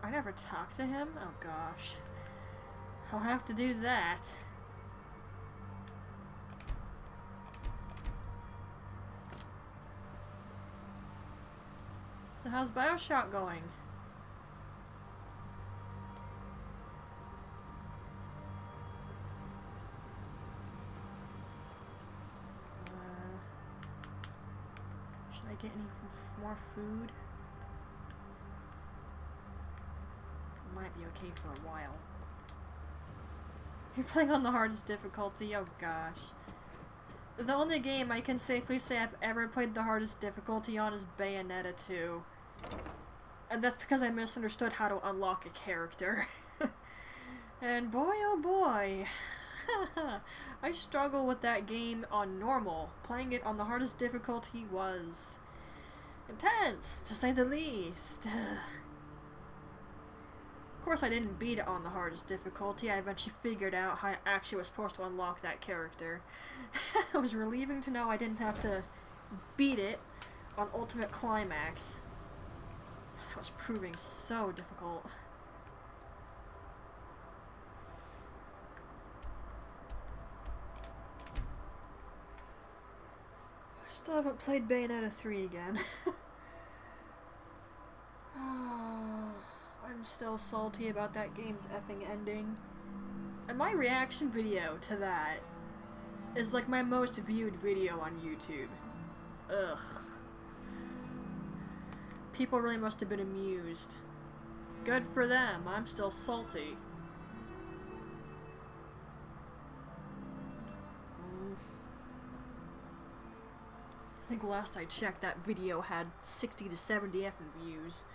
Speaker 1: I never talked to him? Oh gosh. I'll have to do that. So how's Bioshock going? Should I get any more food? Might be okay for a while. You're playing on the hardest difficulty? Oh gosh. The only game I can safely say I've ever played the hardest difficulty on is Bayonetta 2. And that's because I misunderstood how to unlock a character. And boy oh boy. I struggle with that game on normal. Playing it on the hardest difficulty was intense, to say the least. Of course I didn't beat it on the hardest difficulty. I eventually figured out how I actually was supposed to unlock that character. It was relieving to know I didn't have to beat it on Ultimate Climax. That was proving so difficult. I still haven't played Bayonetta 3 again. I'm still salty about that game's effing ending. And my reaction video to that is like my most viewed video on YouTube. Ugh. People really must have been amused. Good for them, I'm still salty. I think last I checked that video had 60 to 70 effing views.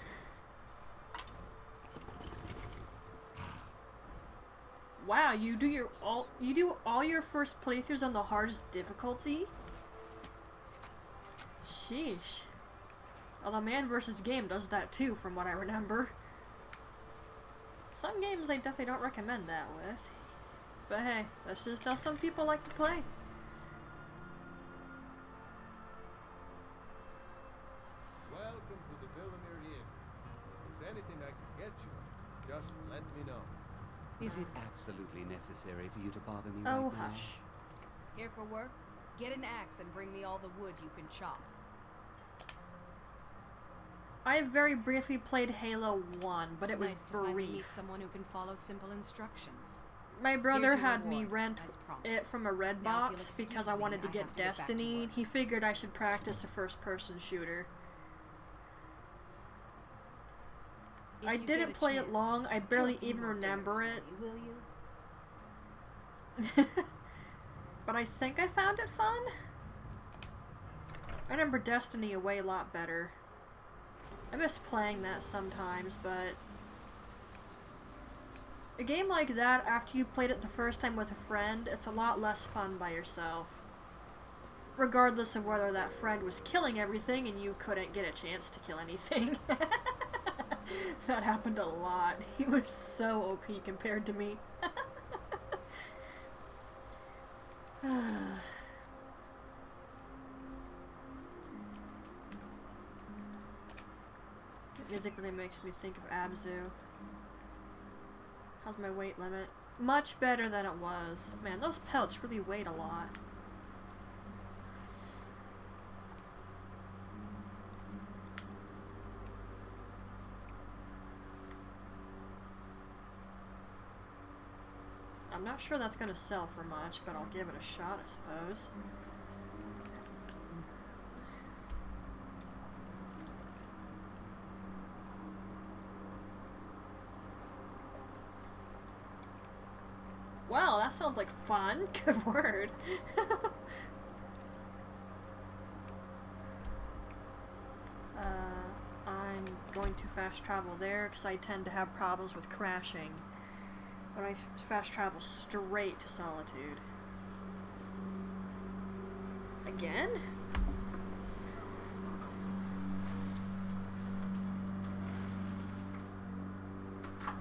Speaker 1: Wow, you do all your first playthroughs on the hardest difficulty? Sheesh. Although Man vs. Game does that too, from what I remember. Some games I definitely don't recommend that with. But hey, that's just how some people like to play.
Speaker 9: Welcome to the Villamere Inn. If there's anything I can get you, just let me know.
Speaker 7: Is it absolutely necessary for you to bother me
Speaker 1: Oh,
Speaker 7: right now?
Speaker 1: hush.
Speaker 2: Here for work? Get an axe and bring me all the wood you can chop.
Speaker 1: I very briefly played Halo 1, but it was
Speaker 2: Nice to finally meet
Speaker 1: brief.
Speaker 2: someone who can follow simple instructions.
Speaker 1: My brother
Speaker 2: Here's your
Speaker 1: had me
Speaker 2: reward,
Speaker 1: rent
Speaker 2: as promised.
Speaker 1: it from a red
Speaker 2: Now, if you'll
Speaker 1: box because
Speaker 2: excuse
Speaker 1: I
Speaker 2: me,
Speaker 1: wanted to
Speaker 2: I
Speaker 1: get
Speaker 2: have to get back to
Speaker 1: Destiny.
Speaker 2: work.
Speaker 1: He figured I should practice a first-person shooter.
Speaker 2: If
Speaker 1: I
Speaker 2: you
Speaker 1: didn't
Speaker 2: get a
Speaker 1: play it
Speaker 2: chance,
Speaker 1: long. I
Speaker 2: kill
Speaker 1: barely
Speaker 2: a few
Speaker 1: even
Speaker 2: more
Speaker 1: remember
Speaker 2: birds
Speaker 1: it.
Speaker 2: for me, will you?
Speaker 1: But I think I found it fun. I remember Destiny a way lot better. I miss playing that sometimes, but a game like that, after you played it the first time with a friend, it's a lot less fun by yourself. Regardless of whether that friend was killing everything and you couldn't get a chance to kill anything. That happened a lot. He was so OP compared to me. The music really makes me think of Abzu. How's my weight limit? Much better than it was. Man, those pelts really weighed a lot. I'm not sure that's gonna sell for much, but I'll give it a shot, I suppose. Wow, that sounds like fun. Good word. I'm going to fast travel there because I tend to have problems with crashing when I fast travel straight to Solitude. Again?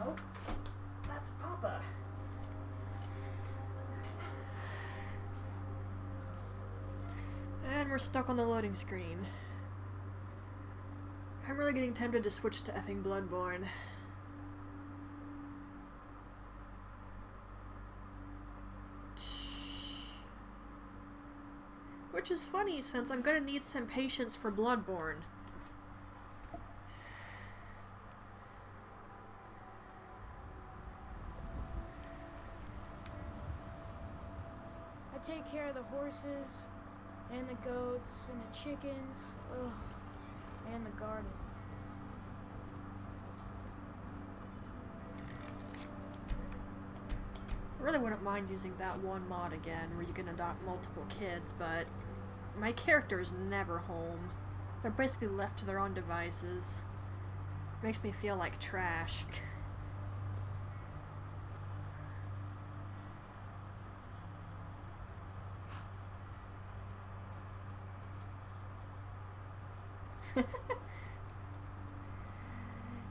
Speaker 1: Oh, that's Papa. And we're stuck on the loading screen. I'm really getting tempted to switch to effing Bloodborne. Which is funny, since I'm gonna need some patience for Bloodborne.
Speaker 19: I take care of the horses, and the goats, and the chickens, ugh, and the garden.
Speaker 1: I really wouldn't mind using that one mod again, where you can adopt multiple kids, but my character is never home. They're basically left to their own devices. Makes me feel like trash.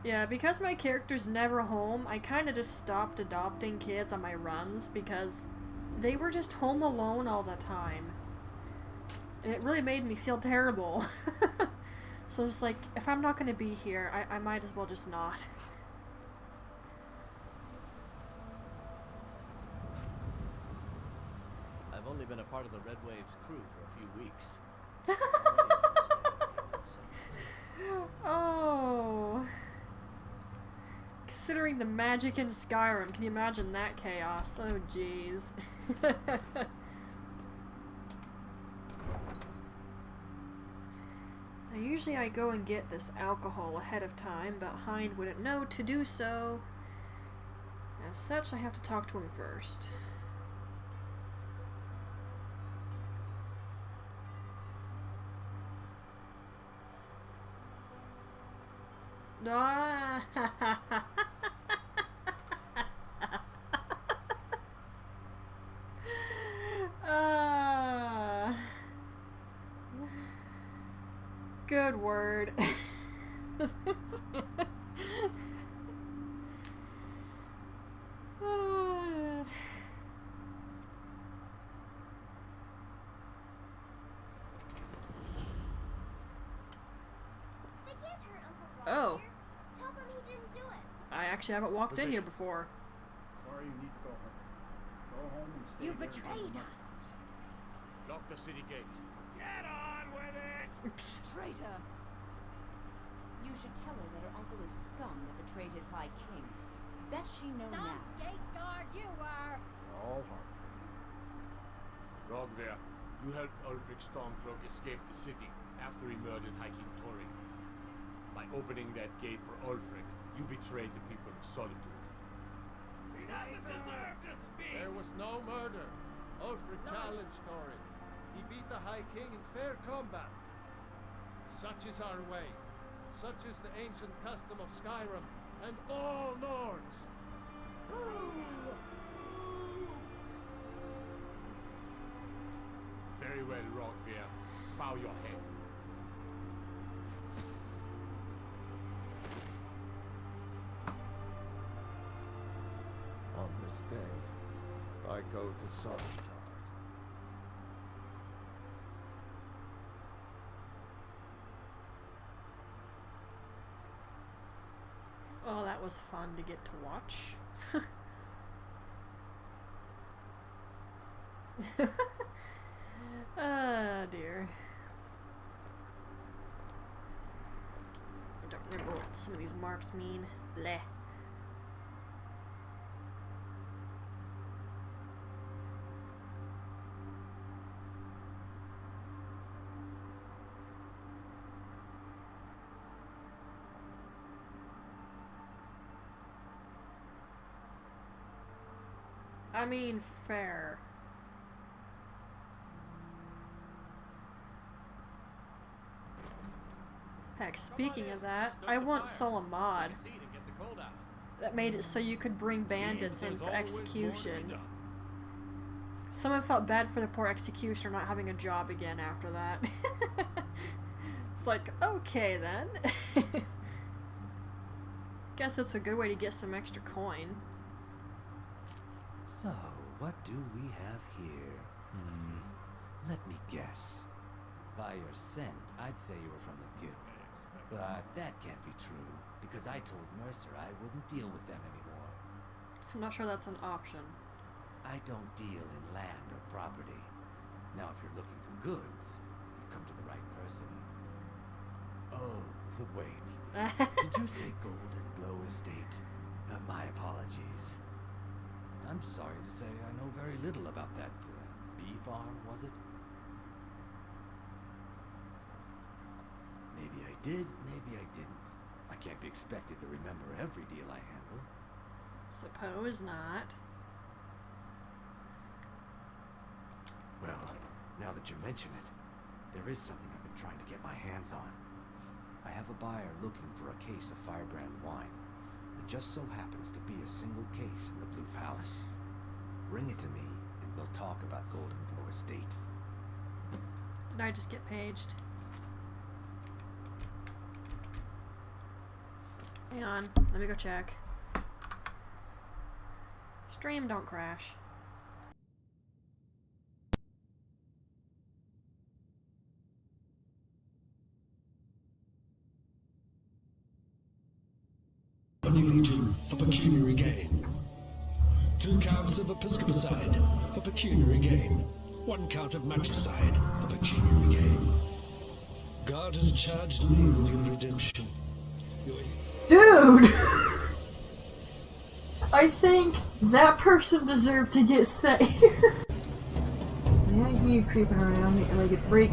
Speaker 1: Yeah, because my character's never home, I kind of just stopped adopting kids on my runs because they were just home alone all the time. And it really made me feel terrible. So it's like, if I'm not going to be here, I might as well just not.
Speaker 20: I've only been a part of the Red Wave's crew for a few weeks.
Speaker 1: Oh. Considering the magic in Skyrim, can you imagine that chaos? Oh jeez. Now usually I go and get this alcohol ahead of time, but Hind wouldn't know to do so. As such, I have to talk to him first. Good word. Oh.
Speaker 3: Tell them he didn't do it.
Speaker 1: I actually haven't walked in here before.
Speaker 13: Sorry, you need to go home. Go home and stay
Speaker 3: You
Speaker 13: there until
Speaker 3: betrayed
Speaker 13: the
Speaker 3: us.
Speaker 7: Lock the city gate. Get on with it!
Speaker 2: Traitor! You should tell her that her uncle is scum that betrayed his high king. Best she know now.
Speaker 3: Gate guard you are.
Speaker 9: All hard.
Speaker 21: Rogver, you helped Ulfric Stormcloak escape the city after he murdered High King Torring. By opening that gate for Ulfric, you betrayed the people of Solitude.
Speaker 10: He doesn't deserve to speak!
Speaker 9: There was no murder. Ulfric challenged Thorin. He beat the High King in fair combat. Such is our way. Such is the ancient custom of Skyrim and all Nords.
Speaker 21: Very well, Rogver. Bow your head.
Speaker 9: On this day, I go to Solitude.
Speaker 1: Oh, that was fun to get to watch. Ah, dear. I don't remember what some of these marks mean. Bleh. I mean, fair. Heck, speaking of that, I once saw a mod that made it so you could bring bandits in for execution. Someone felt bad for the poor executioner not having a job again after that. It's like, okay then. Guess that's a good way to get some extra coin.
Speaker 22: So, what do we have here? Let me guess. By your scent, I'd say you were from the guild. But that can't be true, because I told Mercer I wouldn't deal with them anymore.
Speaker 1: I'm not sure that's an option.
Speaker 22: I don't deal in land or property. Now, if you're looking for goods, you've come to the right person. Oh, wait. Did you say Golden Glow Estate? My apologies. I'm sorry to say I know very little about that bee farm, was it? Maybe I did, maybe I didn't. I can't be expected to remember every deal I handle.
Speaker 1: Suppose not.
Speaker 22: Well, now that you mention it, there is something I've been trying to get my hands on. I have a buyer looking for a case of firebrand wine. It just so happens to be a single case in the Blue Palace. Bring it to me, and we'll talk about Golden Glow Estate.
Speaker 1: Did I just get paged? Hang on, let me go check. Stream, don't crash.
Speaker 8: A new legion for pecuniary gain. 2 counts of episcopicide for pecuniary gain. 1 count of matricide for pecuniary gain. God has charged me with your redemption.
Speaker 1: Dude! I think that person deserved to get saved. Yeah, you creeping around, make your leg a break.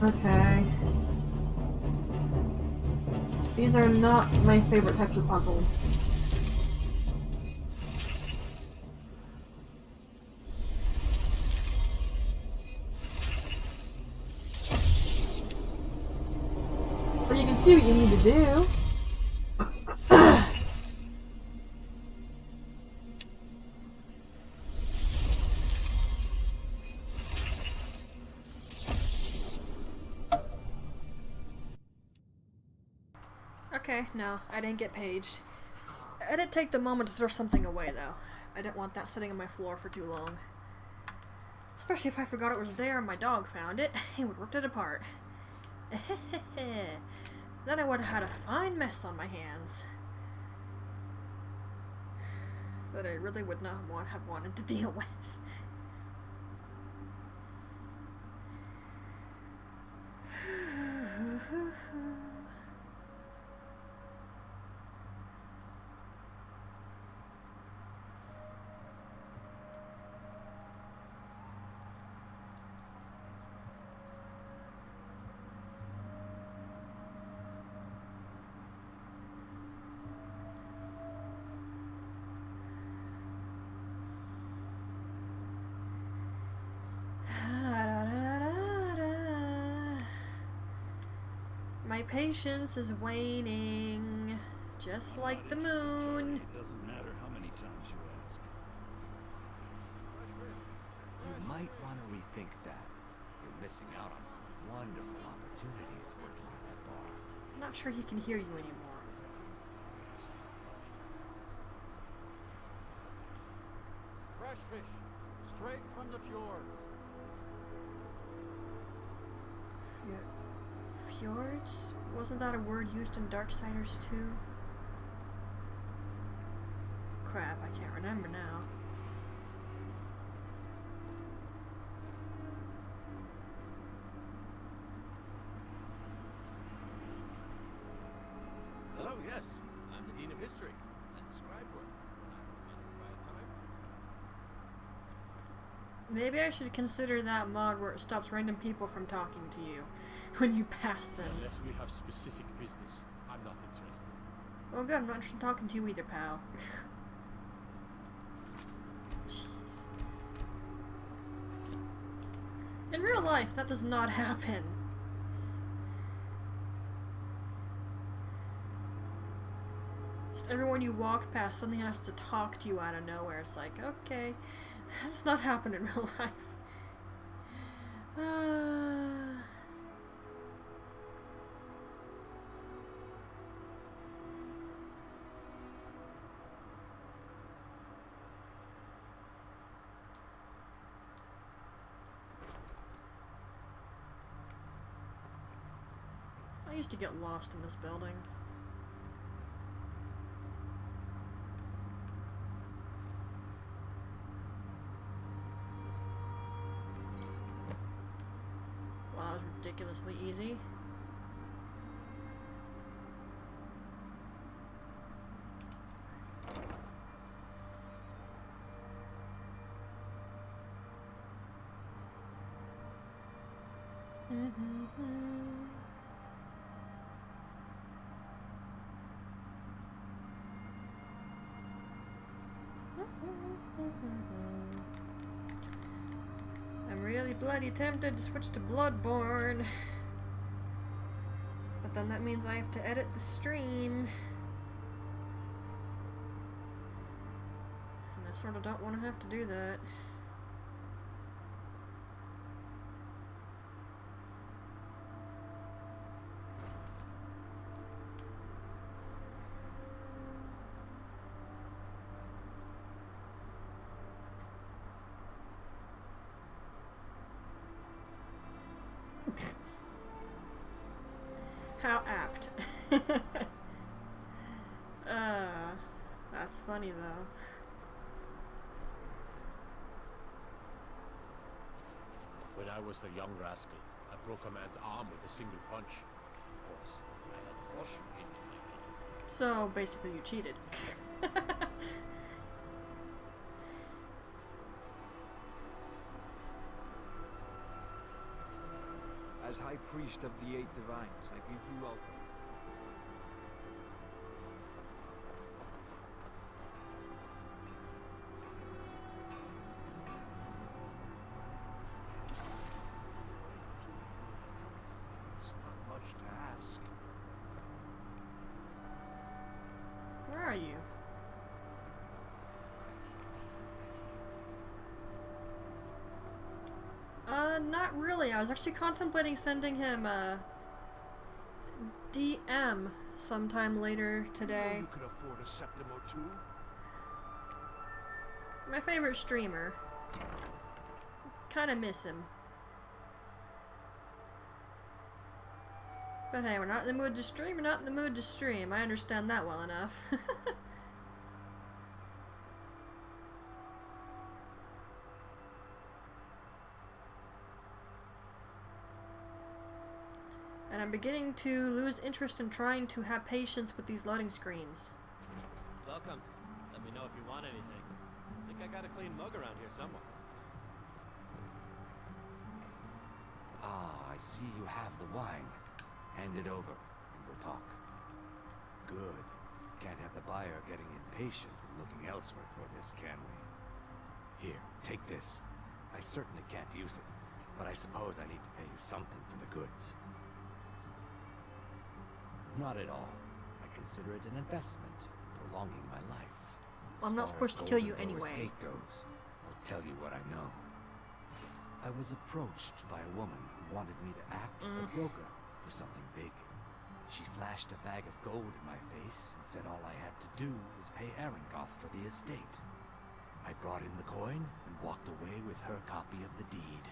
Speaker 1: Okay. These are not my favorite types of puzzles. But you can see what you need to do. Okay, no, I didn't get paged. I did take the moment to throw something away, though. I didn't want that sitting on my floor for too long. Especially if I forgot it was there and my dog found it, he would have ripped it apart. Then I would have had a fine mess on my hands. that I really would not have wanted to deal with. My patience is waning, just like the moon.
Speaker 6: It doesn't matter how many times you ask.
Speaker 7: You might want to rethink that. You're missing out on some wonderful opportunities working at that bar.
Speaker 1: I'm not sure he can hear you anymore.
Speaker 4: Fresh fish, straight from the fjords.
Speaker 1: Fjords? Wasn't that a word used in Darksiders 2? Crap, I can't remember now.
Speaker 20: Hello, yes. I'm the Dean of History and Scribe Work.
Speaker 1: Maybe I should consider that mod where it stops random people from talking to you when you pass them.
Speaker 21: Unless we have specific business, I'm not interested.
Speaker 1: Well, good, I'm not interested in talking to you either, pal. Jeez. In real life, that does not happen. Just everyone you walk past suddenly has to talk to you out of nowhere. It's like, okay, that's not happen in real life. I used to get lost in this building. Wow, that was ridiculously easy. I'm really bloody tempted to switch to Bloodborne. But then that means I have to edit the stream. And I sort of don't want to have to do that. How apt. That's funny though.
Speaker 21: When I was a young rascal, I broke a man's arm with a single punch. Of course, I had a horseshoe hidden in my glove.
Speaker 1: So basically you cheated.
Speaker 11: As High Priest of the Eight Divines, I bid you welcome.
Speaker 6: It's not much to ask.
Speaker 1: Where are you? Not really. I was actually contemplating sending him a DM sometime later today.
Speaker 6: You could afford a septim or two.
Speaker 1: My favorite streamer. Kinda miss him. But hey, we're not in the mood to stream, we're not in the mood to stream. I understand that well enough. I'm beginning to lose interest in trying to have patience with these loading screens.
Speaker 20: Welcome. Let me know if you want anything. I think I got a clean mug around here somewhere.
Speaker 22: Ah, I see you have the wine. Hand it over, and we'll talk. Good. Can't have the buyer getting impatient and looking elsewhere for this, can we? Here, take this. I certainly can't use it, but I suppose I need to pay you something for the goods. Not at all. I consider it an investment, prolonging my life.
Speaker 1: Well, I'm not supposed to kill you anyway.
Speaker 22: As estate goes, I'll tell you what I know. I was approached by a woman who wanted me to act as the broker for something big. She flashed a bag of gold in my face and said all I had to do was pay Arengoth for the estate. I brought in the coin and walked away with her copy of the deed.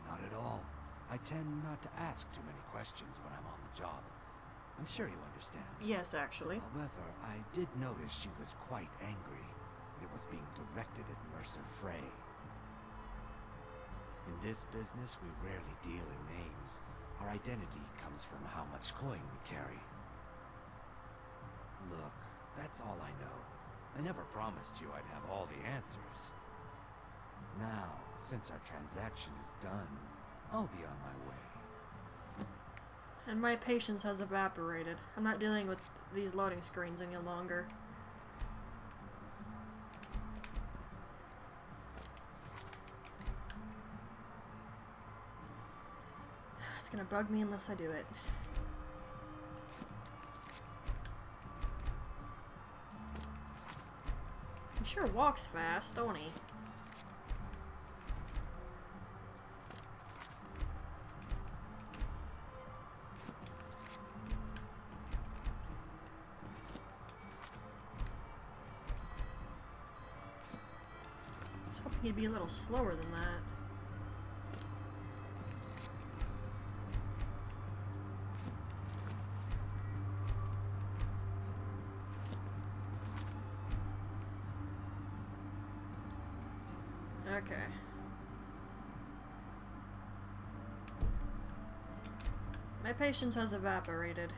Speaker 22: Not at all. I tend not to ask too many questions when I'm on the job. I'm sure you understand.
Speaker 1: Yes, actually.
Speaker 22: However, I did notice she was quite angry. It was being directed at Mercer Frey. In this business, we rarely deal in names. Our identity comes from how much coin we carry. Look, that's all I know. I never promised you I'd have all the answers. Now, since our transaction is done, I'll be on my way.
Speaker 1: And my patience has evaporated. I'm not dealing with these loading screens any longer. It's gonna bug me unless I do it. He sure walks fast, don't he? I was hoping he'd be a little slower than that. Okay. My patience has evaporated.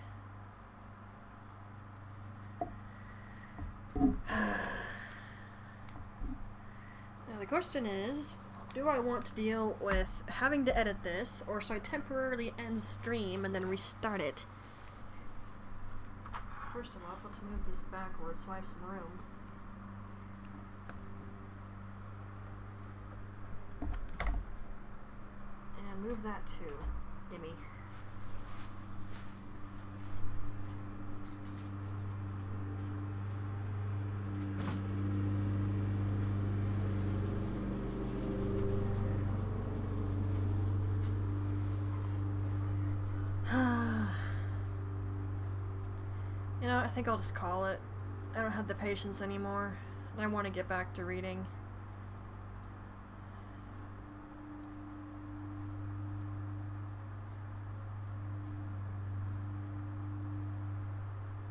Speaker 1: Now the question is, do I want to deal with having to edit this, or should I temporarily end stream and then restart it? First of all, let's move this backwards so I have some room. Move that too. Gimme. You know, I think I'll just call it. I don't have the patience anymore, and I want to get back to reading.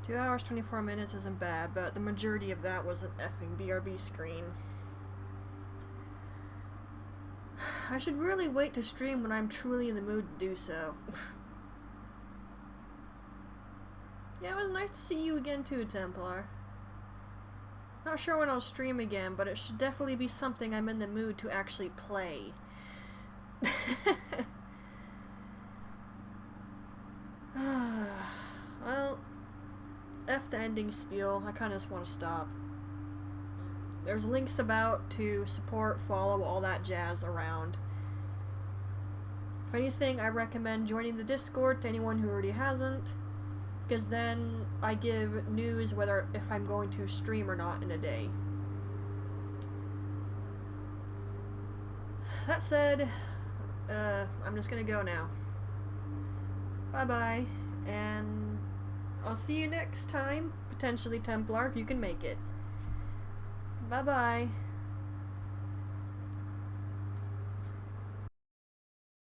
Speaker 1: Two hours, 24 minutes isn't bad, but the majority of that was an effing BRB screen. I should really wait to stream when I'm truly in the mood to do so. Yeah, it was nice to see you again too, Templar. Not sure when I'll stream again, but it should definitely be something I'm in the mood to actually play. Well, F the ending spiel, I kinda just want to stop. There's links about to support, follow, all that jazz around. If anything, I recommend joining the Discord to anyone who already hasn't, because then I give news whether if I'm going to stream or not in a day. That said, I'm just gonna go now. Bye-bye, and I'll see you next time, potentially Templar, if you can make it. Bye-bye.